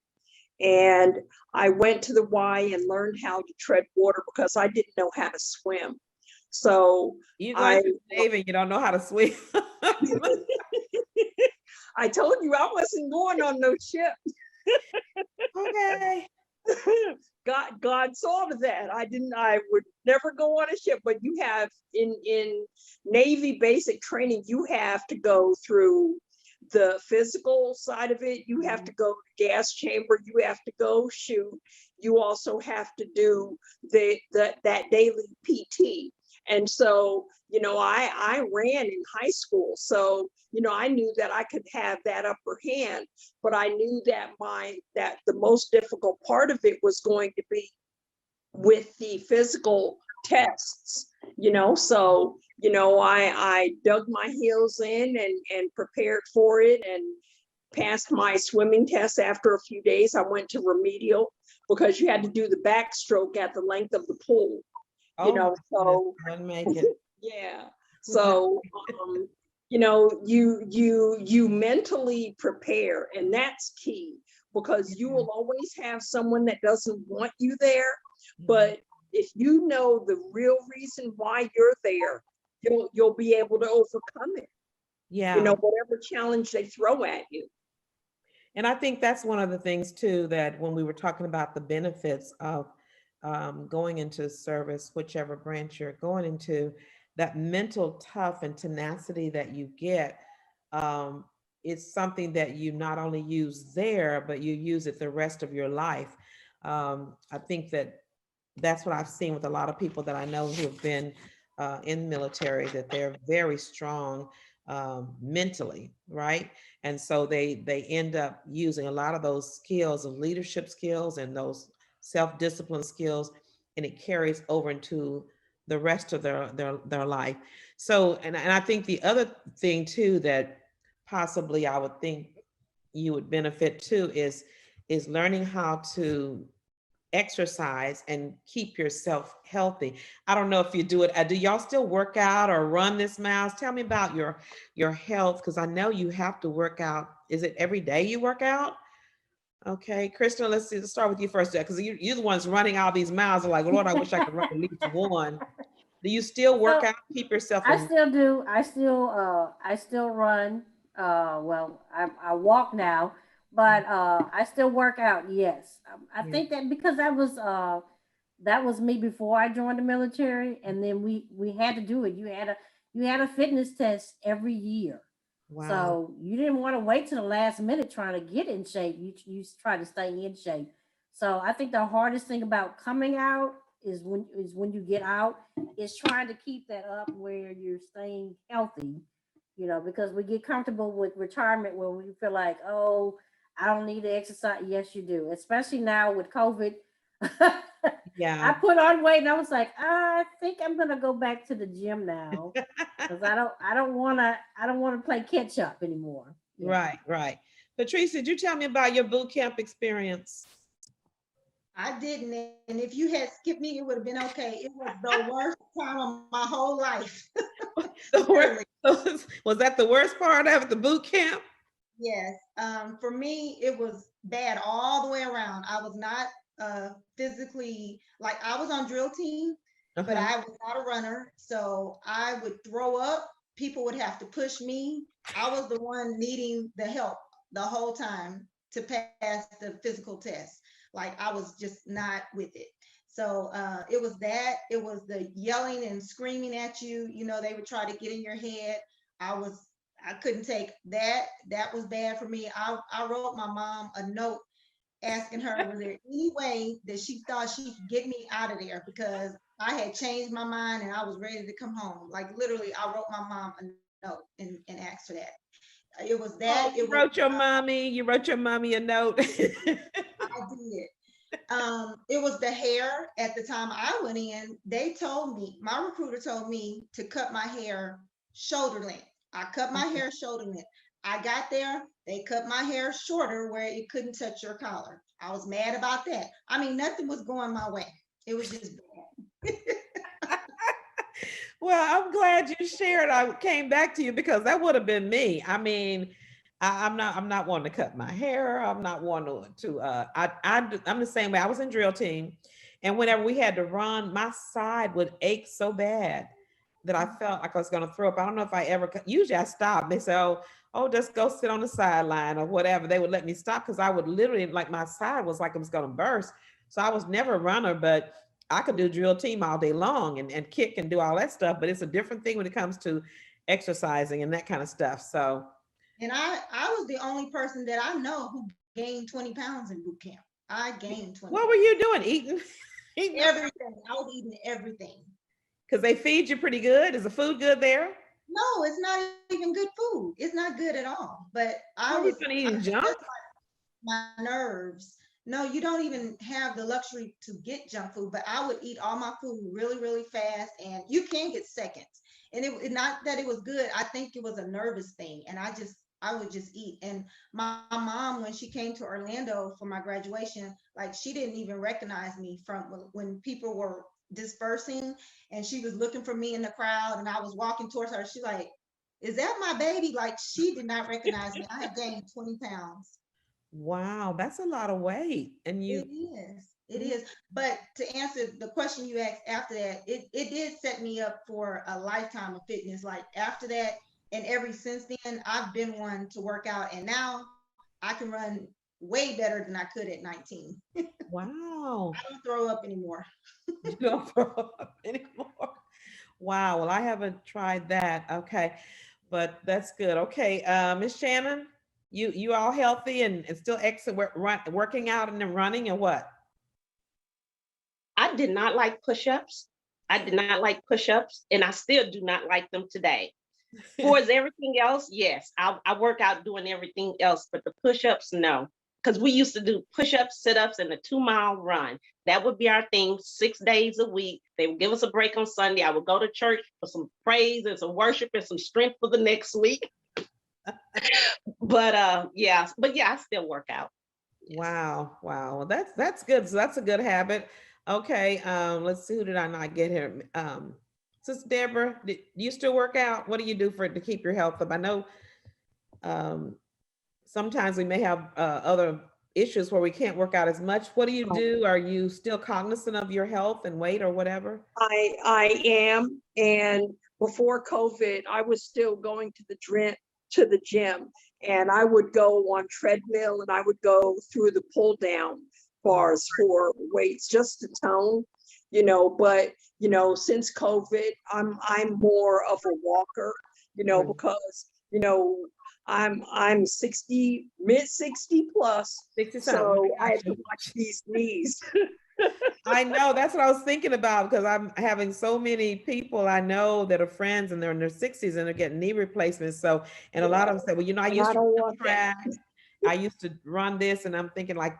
And I went to the Y and learned how to tread water because I didn't know how to swim. So you going to the Navy and you don't know how to swim. I told you I wasn't going on no ship. Okay. God saw to that. I would never go on a ship, but you have in Navy basic training, you have to go through the physical side of it. You have to go to gas chamber, you have to go shoot. You also have to do that daily PT. And so, I ran in high school. So, I knew that I could have that upper hand, but I knew that the most difficult part of it was going to be with the physical tests, so, I dug my heels in and prepared for it and passed my swimming test. After a few days, I went to remedial because you had to do the backstroke at the length of the pool. So make it. Yeah. So, you mentally prepare, and that's key, because you will always have someone that doesn't want you there. But if you know the real reason why you're there, you'll be able to overcome it. Yeah. Whatever challenge they throw at you. And I think that's one of the things too, that when we were talking about the benefits of going into service, whichever branch you're going into, that mental tough and tenacity that you get, it's something that you not only use there, but you use it the rest of your life. I think that's what I've seen with a lot of people that I know who have been in the military, that they're very strong mentally, right? And so they end up using a lot of those skills of leadership skills and those self-discipline skills, and it carries over into the rest of their life. So, and I think the other thing too that possibly I would think you would benefit too is learning how to exercise and keep yourself healthy. I don't know if you do it. Do y'all still work out or run this miles? Tell me about your health, because I know you have to work out. Is it every day you work out? Okay, Kristen, let's start with you first, because you're the ones running all these miles. I'm like, Lord, I wish I could run at least one. Do you still work out, keep yourself? I still do. I still run. Well, I walk now, but I still work out. Yes, I think that because that was me before I joined the military, and then we had to do it. You had a fitness test every year. Wow. So you didn't want to wait to the last minute trying to get in shape. You try to stay in shape. So I think the hardest thing about coming out is when you get out, is trying to keep that up where you're staying healthy, because we get comfortable with retirement when we feel like, oh, I don't need to exercise. Yes, you do, especially now with COVID. Yeah, I put on weight and I was like, I think I'm gonna go back to the gym now because I don't want to play catch up anymore. Yeah. Right. Patrice, did you tell me about your boot camp experience? I didn't, and if you had skipped me, it would have been okay. It was the worst time of my whole life. Was that the worst part of the boot camp? Yes. For me, it was bad all the way around. I was not physically, like I was on drill team, but Uh-huh. I was not a runner. So I would throw up. People would have to push me. I was the one needing the help the whole time to pass the physical test. Like I was just not with it. So it was that. It was the yelling and screaming at you. You know, they would try to get in your head. I couldn't take that. That was bad for me. I wrote my mom a note asking her, was there any way that she thought she could get me out of there, because I had changed my mind and I was ready to come home. Like literally, I wrote my mom a note and asked for that. It was Oh, that. you It was wrote your mommy. You wrote your mommy a note. I did. It was the hair. At the time I went in, they told me, my recruiter told me to cut my hair shoulder length. I cut my hair shoulder length. I got there, they cut my hair shorter where it couldn't touch your collar. I was mad about that. I mean, nothing was going my way. It was just bad. Well, I'm glad you shared. I came back to you because that would have been me. I mean, I'm not wanting to cut my hair. I'm not wanting I'm the same way. I was in drill team, and whenever we had to run, my side would ache so bad that I felt like I was going to throw up. I don't know if I ever, usually I stop. They say, oh, just go sit on the sideline or whatever. They would let me stop because I would literally, like my side was like it was going to burst. So I was never a runner, but I could do drill team all day long and kick and do all that stuff. But it's a different thing when it comes to exercising and that kind of stuff. So. And I was the only person that I know who gained 20 pounds in boot camp. I gained 20 What were pounds. you doing? Eating? Eating Everything. I was eating everything. because they feed you pretty good. Is the food good there? No, it's not even good food. It's not good at all. But What are you been eating junk? my nerves. No, you don't even have the luxury to get junk food, but I would eat all my food really, really fast, and you can get seconds. And it not that it was good. I think it was a nervous thing. And I would just eat. And my mom, when she came to Orlando for my graduation, like she didn't even recognize me from when people were dispersing, and she was looking for me in the crowd, and I was walking towards her. She's like, is that my baby? Like she did not recognize me. I had gained 20 pounds. Wow, that's a lot of weight. And you, It is. It is. But to answer the question you asked after that, it did set me up for a lifetime of fitness. Like after that, and ever since then, I've been one to work out. And now I can run way better than I could at 19. wow, I don't throw up anymore. you don't throw up anymore. Wow, well, I haven't tried that. Okay, but that's good. Okay, Miss Shannon, you all healthy and still excellent working out and then running and what? I did not like push-ups. I did not like push-ups, and I still do not like them today. For as everything else, yes, I work out doing everything else, but the push-ups, no. Because we used to do push-ups, sit-ups, and a 2-mile run. That would be our thing 6 days a week. They would give us a break on Sunday. I would go to church for some praise and some worship and some strength for the next week. But yeah, I still work out. Wow, wow. Well, that's good. So that's a good habit. Okay, let's see, who did I not get here? Sister Deborah, do you still work out? What do you do to keep your health up? I know um, sometimes we may have other issues where we can't work out as much. What do you do? Are you still cognizant of your health and weight or whatever? I am, and before COVID, I was still going to the gym, and I would go on treadmill and I would go through the pull down bars for weights just to tone, but since COVID, I'm more of a walker, because I'm 60, mid 60 plus, 60 something. so I had to watch these knees. I know, that's what I was thinking about, because I'm having so many people I know that are friends and they're in their 60s and they're getting knee replacements. So, and a lot of them say, well, I used to run track, I used to run this, and I'm thinking like,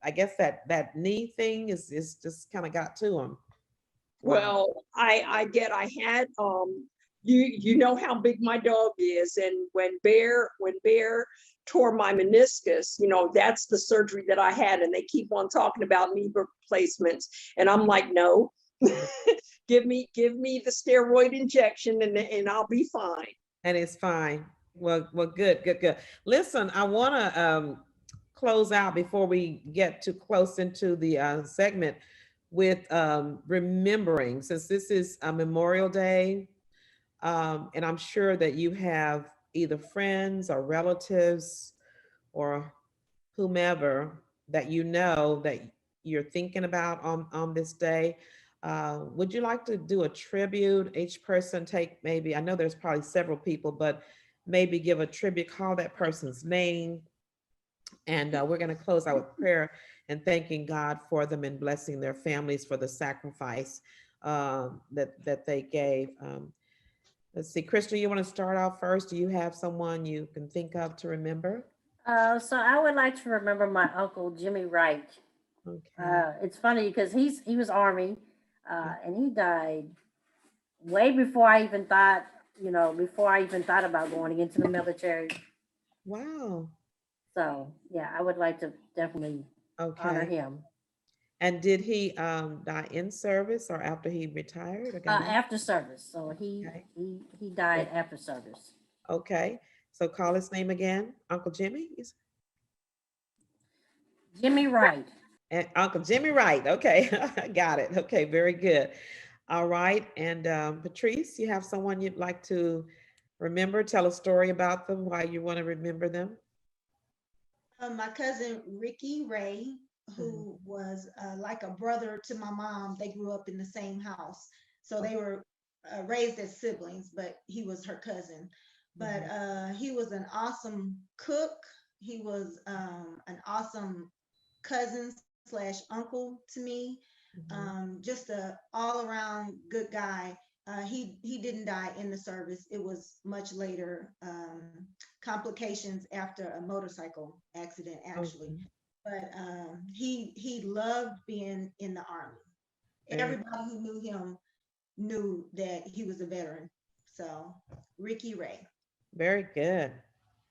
I guess that knee thing is just kind of got to them. Wow. Well, I had you know how big my dog is, and when Bear tore my meniscus, that's the surgery that I had, and they keep on talking about knee replacements, and I'm like, no. give me the steroid injection and I'll be fine. And it's fine. Well, good. Listen, I want to close out before we get too close into the segment with remembering, since this is a Memorial Day, and I'm sure that you have either friends or relatives or whomever that you know that you're thinking about on this day. Would you like to do a tribute? Each person take maybe, I know there's probably several people, but maybe give a tribute, call that person's name. And we're going to close out with prayer and thanking God for them and blessing their families for the sacrifice that they gave. Let's see, Crystal, you want to start off first? Do you have someone you can think of to remember? So I would like to remember my uncle Jimmy Wright. Okay. It's funny because he was Army, and he died way before I even thought, before I even thought about going into the military. Wow. So yeah, I would like to definitely honor Okay. him. And did he die in service or after he retired? Or got out? After service. So Okay. he died after service. Okay. So call his name again. Uncle Jimmy? Jimmy Wright. And Uncle Jimmy Wright. Okay. Got it. Okay. Very good. All right. And Patrice, you have someone you'd like to remember? Tell a story about them, why you want to remember them? My cousin Ricky Ray, who was like a brother to my mom. They grew up in the same house. So they were raised as siblings, but he was her cousin. But he was an awesome cook. He was an awesome cousin slash uncle to me. Just a all around good guy. He didn't die in the service. It was much later, complications after a motorcycle accident, actually. But he loved being in the Army. Everybody who knew him knew that he was a veteran. So Ricky Ray. Very good.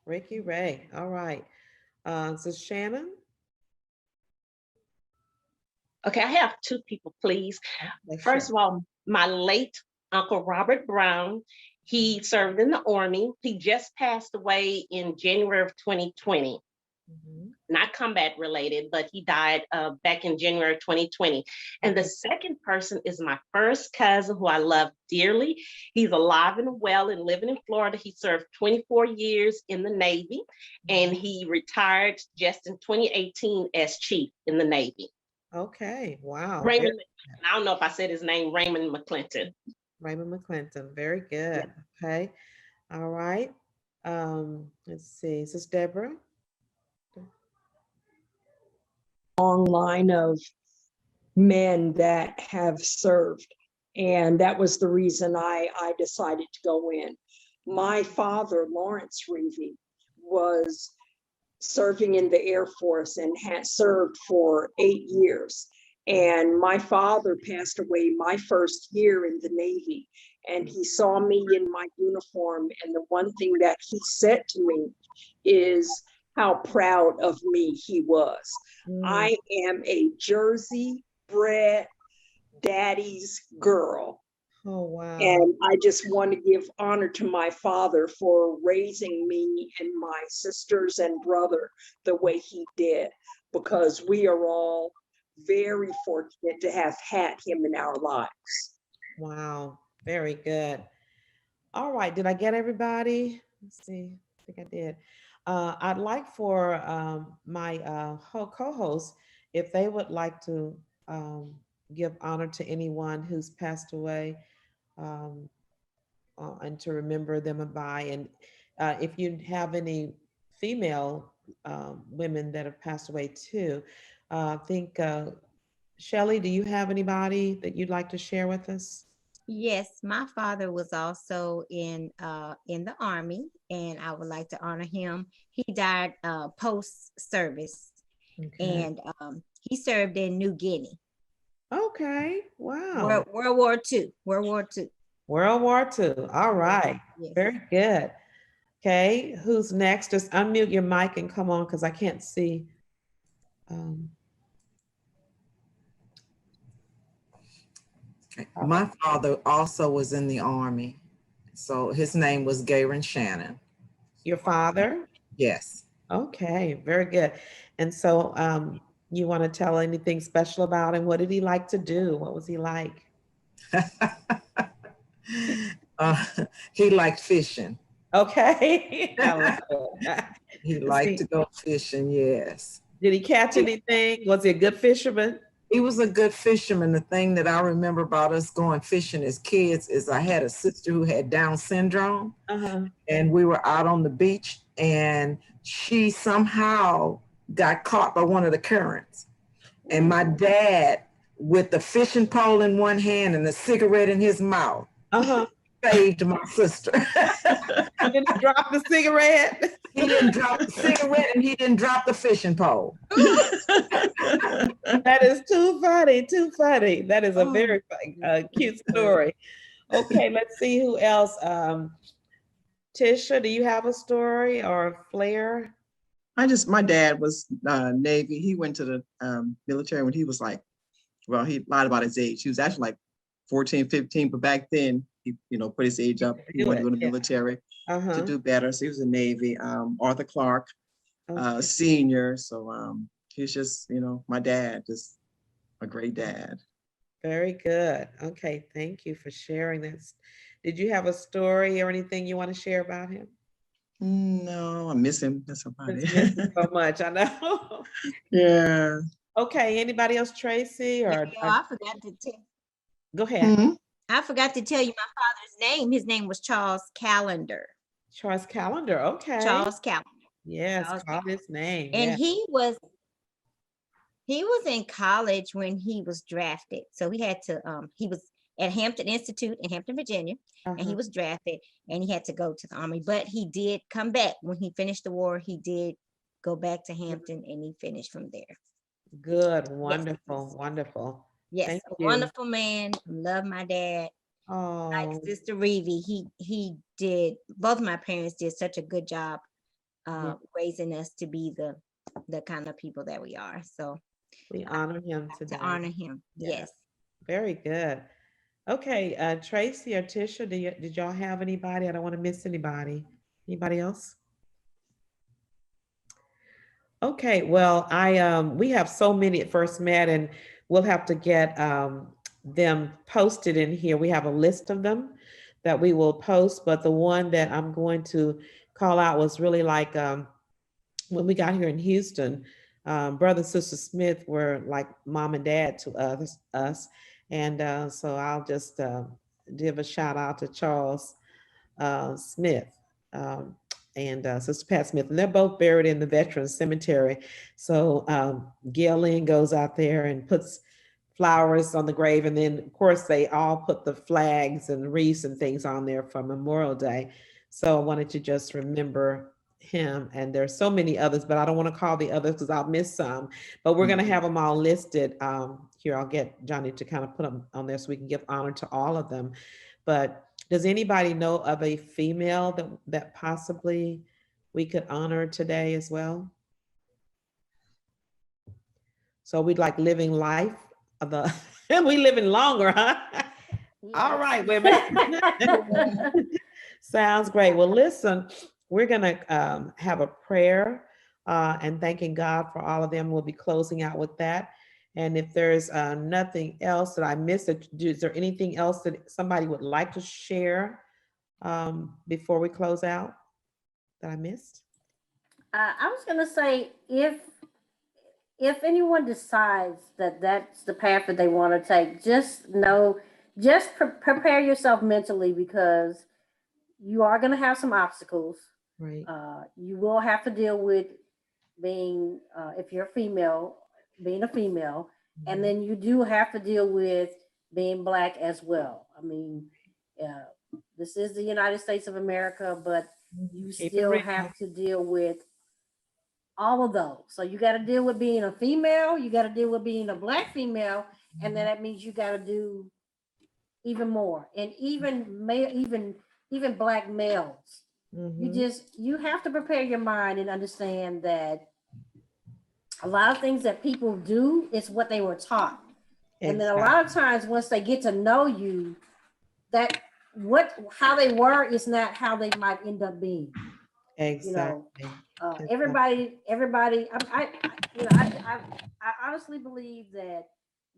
Ricky Ray. All right. So Shannon? Okay, I have two people, please. Okay, First sure. of all, my late Uncle Robert Brown, he served in the Army. He just passed away in January of 2020. Not combat related, but he died back in January 2020. And the second person is my first cousin who I love dearly. He's alive and well and living in Florida. He served 24 years in the Navy, and he retired just in 2018 as chief in the Navy. Okay, wow. Raymond, I don't know if I said his name, Raymond McClinton. Raymond McClinton, very good. Yeah. Okay, all right. Let's see, is this Deborah? Long line of men that have served. And that was the reason I decided to go in. My father, Lawrence Reevey, was serving in the Air Force and had served for 8 years. And my father passed away my first year in the Navy. And he saw me in my uniform. And the one thing that he said to me is how proud of me he was. I am a Jersey bred daddy's girl. Oh, wow. And I just want to give honor to my father for raising me and my sisters and brother the way he did, because we are all very fortunate to have had him in our lives. Wow, very good. All right, did I get everybody? Let's see, I think I did. I'd like for my co-hosts, if they would like to give honor to anyone who's passed away, and to remember them by, and if you have any female women that have passed away too, I think, Shelley, do you have anybody that you'd like to share with us? Yes, my father was also in the Army, and I would like to honor him. He died post-service, and he served in New Guinea. Okay, wow. World War II. World War II. World War II. All right, Yes. very good. Okay, who's next? Just unmute your mic and come on, because I can't see. My father also was in the Army. So his name was Gayron Shannon. Your father? Yes. Okay, very good. And so you want to tell anything special about him? What did he like to do? What was he like? Uh, he liked fishing. Okay. I love it. He liked to go fishing, yes. Did he catch anything? Was he a good fisherman? He was a good fisherman. The thing that I remember about us going fishing as kids is I had a sister who had Down syndrome, and we were out on the beach, and she somehow got caught by one of the currents. And my dad, with the fishing pole in one hand and a cigarette in his mouth, saved my sister. Did he drop the cigarette? He didn't drop the cigarette, and he didn't drop the fishing pole. That is too funny, too funny. That is a very cute story. Okay, let's see who else. Tisha, do you have a story or Flair? My dad was Navy. He went to the military when he was like, well, he lied about his age. He was actually like 14, 15, but back then he, put his age up. He wanted to go to the military to do better. So he was in Navy. Arthur Clark, senior. So he's just, my dad, just a great dad. Very good. Okay, thank you for sharing this. Did you have a story or anything you want to share about him? No, I miss him. That's somebody. Miss him so much, I know. Yeah. Okay, anybody else, Tracy? Or I forgot to tell. Go ahead. I forgot to tell you my father's name. His name was Charles Callender. Charles Callender, okay. Charles Callender. Yes, call his name. And yeah. he was in college when he was drafted. So he had to, he was at Hampton Institute in Hampton, Virginia, and he was drafted and he had to go to the Army, but he did come back. When he finished the war, he did go back to Hampton and he finished from there. Good, wonderful, wonderful. Yes, Thank a you. wonderful man. Love my dad. Oh, Like Sister Reevy, he did, both my parents did such a good job raising us to be the kind of people that we are. So we honor him today. To honor him, yes. Very good. Okay, Tracy or Tisha, did y'all have anybody? I don't want to miss anybody. Anybody else? Okay, well, we have so many at First Met, and we'll have to get them posted in here. We have a list of them that we will post, but the one that I'm going to call out was really like when we got here in Houston, Brother and Sister Smith were like mom and dad to us. And so I'll just give a shout out to Charles Smith and Sister Pat Smith, and they're both buried in the Veterans Cemetery. So Gail Lynn goes out there and puts flowers on the grave, and then of course they all put the flags and wreaths and things on there for Memorial Day. So I wanted to just remember him, and there's so many others, but I don't want to call the others because I'll miss some, but we're going to have them all listed. Here, I'll get Johnny to kind of put them on there so we can give honor to all of them. But does anybody know of a female that possibly we could honor today as well? So we'd like living life of the, we living longer, huh? Yes. All right, women. Sounds great. Well, listen, we're gonna have a prayer and thanking God for all of them. We'll be closing out with that. And if there's nothing else that I missed, is there anything else that somebody would like to share before we close out that I missed? I was gonna say, if anyone decides that that's the path that they want to take, just prepare yourself mentally, because you are going to have some obstacles. Right. You will have to deal with being, if you're a female, being a female, and then you do have to deal with being Black as well. I mean, this is the United States of America, but you still have to deal with all of those. So you got to deal with being a female, you got to deal with being a Black female, and then that means you got to do even more. And even Black males. You have to prepare your mind and understand that a lot of things that people do is what they were taught. Exactly. And then a lot of times once they get to know you, that how they were is not how they might end up being. Exactly. Everybody, I honestly believe that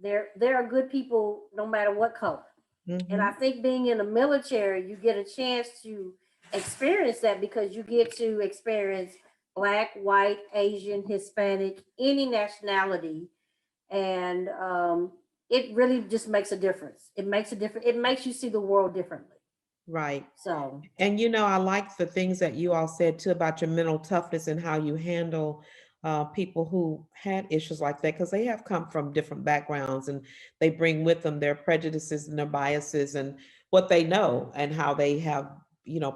there are good people no matter what color. And I think being in the military, you get a chance to experience that because you get to experience Black, white, Asian, Hispanic, any nationality. And it really just makes a difference. It makes a difference. It makes you see the world differently. Right. So, and I like the things that you all said too about your mental toughness and how you handle people who had issues like that, because they have come from different backgrounds and they bring with them their prejudices and their biases and what they know and how they have,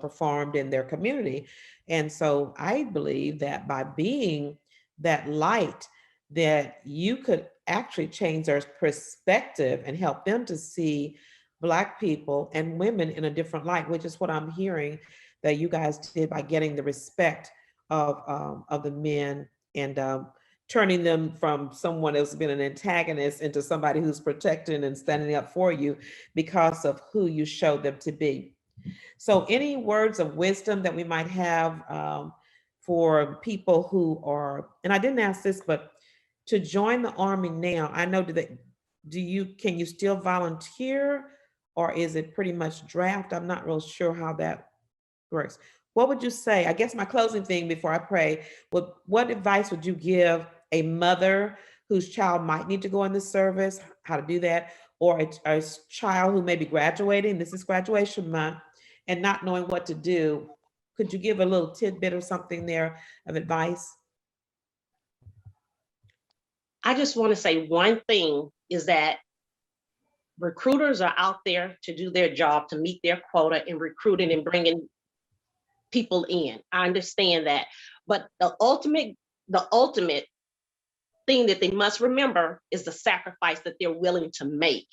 performed in their community. And so I believe that by being that light, that you could actually change their perspective and help them to see Black people and women in a different light, which is what I'm hearing that you guys did by getting the respect of the men and turning them from someone that's been an antagonist into somebody who's protecting and standing up for you because of who you showed them to be. So any words of wisdom that we might have for people who are, and I didn't ask this, but to join the Army now, I know that can you still volunteer or is it pretty much draft? I'm not real sure how that works. What would you say? I guess my closing thing before I pray, what advice would you give a mother whose child might need to go in the service, how to do that, or a child who may be graduating, this is graduation month, and not knowing what to do? Could you give a little tidbit or something there of advice? I just want to say one thing is that recruiters are out there to do their job, to meet their quota in recruiting and bringing people in. I understand that. But the ultimate thing that they must remember is the sacrifice that they're willing to make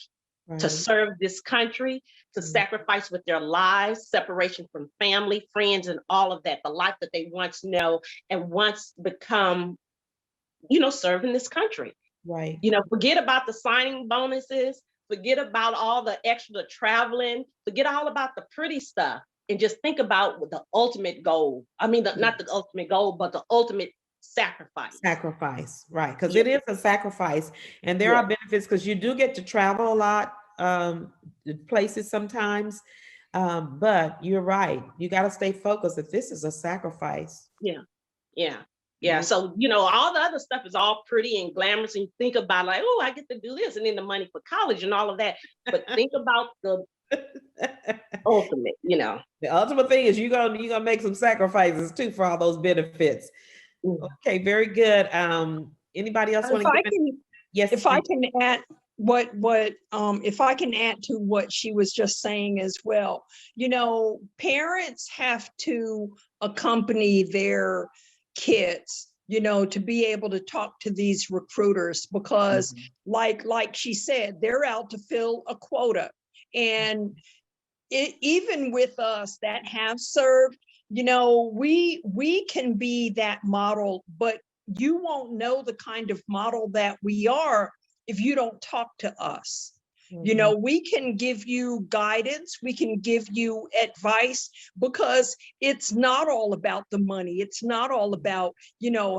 to serve this country, to sacrifice with their lives, separation from family, friends, and all of that, the life that they once know and once become, serving this country. Right. Forget about the signing bonuses, forget about all the extra traveling, forget all about the pretty stuff, and just think about the ultimate goal. I mean, not the ultimate goal, but the ultimate sacrifice. Sacrifice, right? Because it is a sacrifice, and there are benefits because you do get to travel a lot, places sometimes. But you're right. You got to stay focused that this is a sacrifice. Yeah. So, all the other stuff is all pretty and glamorous. And you think about like, oh, I get to do this and then the money for college and all of that. But think about the ultimate, The ultimate thing is you're gonna make some sacrifices too for all those benefits. Okay, very good. Anybody else want to give Yes. If I can add if I can add to what she was just saying as well, parents have to accompany their kids, to be able to talk to these recruiters because like she said, they're out to fill a quota. And even with us that have served, we can be that model, but you won't know the kind of model that we are if you don't talk to us. We can give you guidance, we can give you advice because it's not all about the money. It's not all about,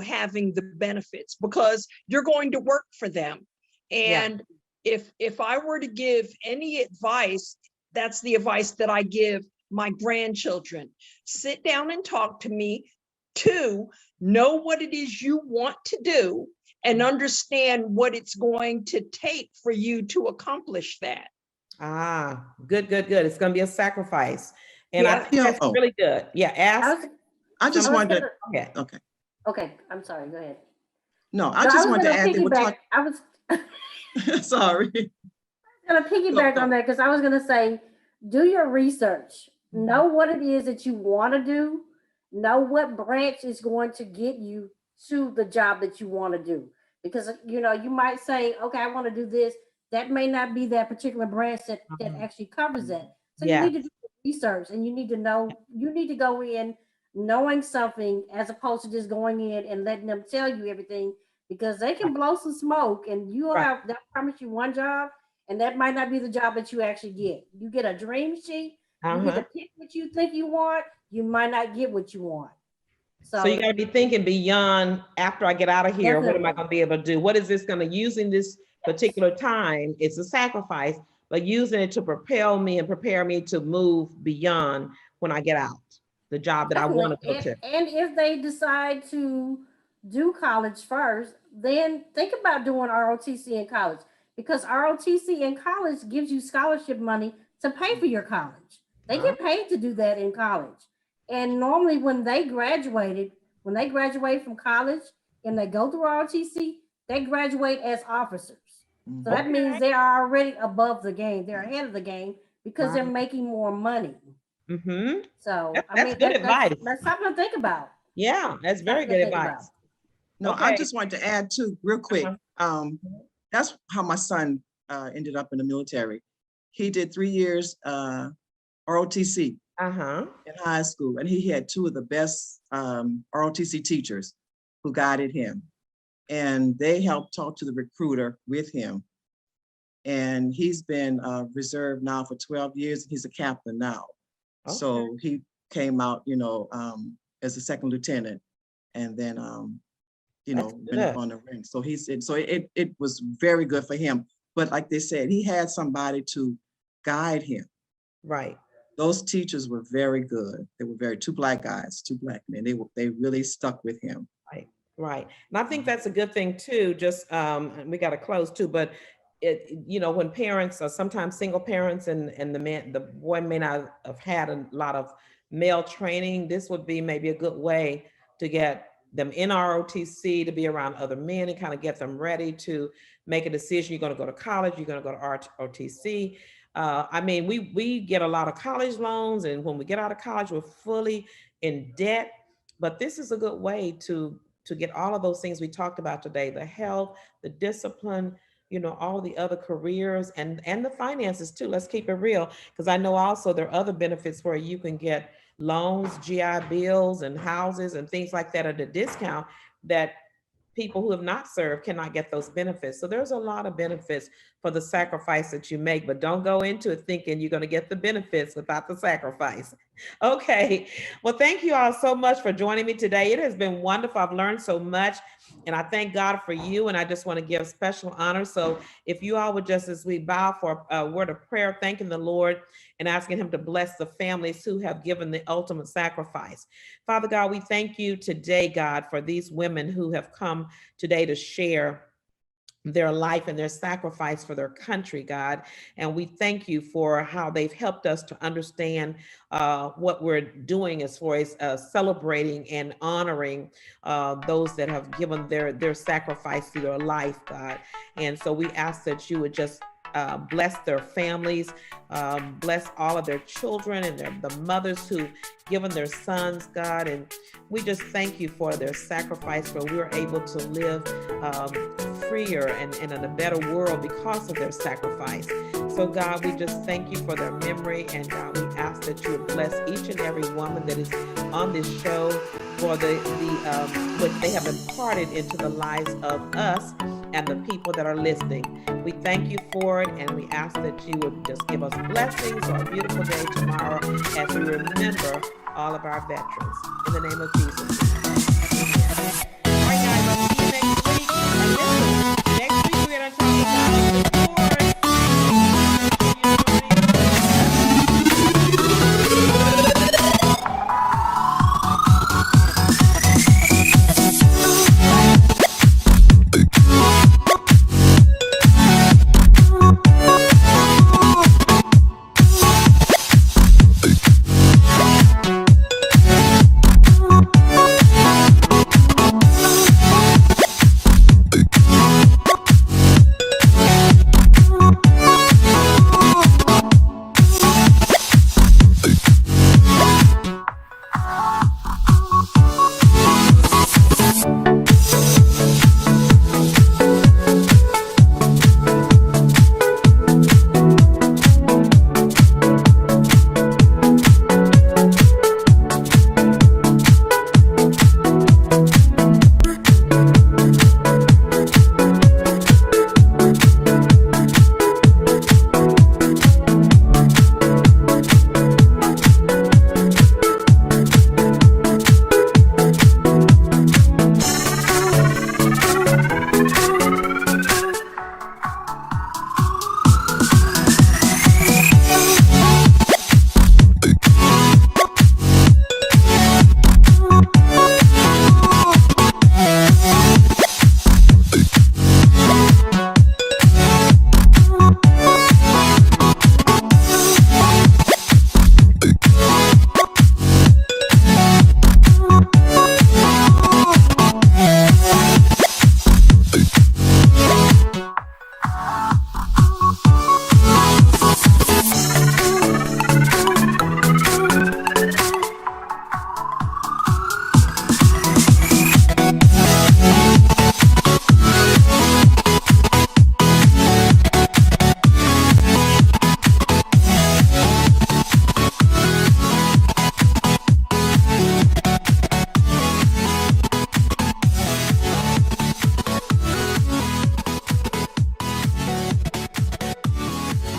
having the benefits because you're going to work for them. And if I were to give any advice, that's the advice that I give my grandchildren. Sit down and talk to me. 2, know what it is you want to do and understand what it's going to take for you to accomplish that. Good. It's going to be a sacrifice. And I think that's really good. Yeah, ask. I just wanted to. Okay, I'm sorry, go ahead. No, I just wanted to add that I was sorry. I'm gonna piggyback on that because I was gonna say, do your research. Know what it is that you want to do. Know what branch is going to get you to the job that you want to do. Because you might say, okay, I want to do this. That may not be that particular branch that actually covers that. So you need to do research and you need to know, you need to go in knowing something as opposed to just going in and letting them tell you everything because they can blow some smoke and they'll promise you one job and that might not be the job that you actually get. You get a dream sheet, you get to pick what you think you want, you might not get what you want. So you got to be thinking beyond after I get out of here, what am I Definitely. going to be able to do? What is this going to use in this particular time? It's a sacrifice, but using it to propel me and prepare me to move beyond when I get out, the job that I want to go to. And if they decide to do college first, then think about doing ROTC in college, because ROTC in college gives you scholarship money to pay for your college. They get paid to do that in college. And normally when they graduate from college and they go through ROTC, they graduate as officers. So that means they are already above the game. They're ahead of the game because they're making more money. Mm-hmm. So that's good advice. That's something to think about. Yeah, that's very good advice. No, I just wanted to add too, real quick. That's how my son ended up in the military. He did 3 years ROTC in high school, and he had 2 of the best ROTC teachers who guided him, and they helped talk to the recruiter with him. And he's been reserved now for 12 years. He's a captain now. Okay. So he came out, you know, as a second lieutenant, and then you know, went up on the ring. So he said, so it was very good for him. But like they said, he had somebody to guide him. Right. Those teachers were very good. They were 2 black guys, 2 black men. They really stuck with him. Right, right. And I think that's a good thing too. Just we got to close too, but you know, when parents are sometimes single parents and the boy may not have had a lot of male training, this would be maybe a good way to get them in ROTC, to be around other men and kind of get them ready to make a decision. You're going to go to college, you're going to go to ROTC. I mean, we get a lot of college loans, and when we get out of college, we're fully in debt. But this is a good way to get all of those things we talked about today: the health, the discipline, you know, all the other careers, and the finances too. Let's keep it real, because I know also there are other benefits where you can get loans, GI bills, and houses and things like that at a discount that people who have not served cannot get those benefits. So there's a lot of benefits for the sacrifice that you make, but don't go into it thinking you're going to get the benefits without the sacrifice. Okay. Well, thank you all so much for joining me today. It has been wonderful. I've learned so much, and I thank God for you. And I just want to give special honor. So if you all would just, as we bow for a word of prayer, thanking the Lord and asking him to bless the families who have given the ultimate sacrifice. Father God, we thank you today, God, for these women who have come today to share their life and their sacrifice for their country, God. And we thank you for how they've helped us to understand what we're doing as far as celebrating and honoring those that have given their sacrifice through their life, God. And so we ask that you would just bless their families, bless all of their children and the mothers who given their sons, God. And we just thank you for their sacrifice, where we're able to live freer and in a better world because of their sacrifice. So God, we just thank you for their memory, and God, we ask that you would bless each and every woman that is on this show for what they have imparted into the lives of us and the people that are listening. We thank you for it, and we ask that you would just give us blessings for a beautiful day tomorrow as we remember all of our veterans. In the name of Jesus. All right, guys, I'll see you next week. And listen,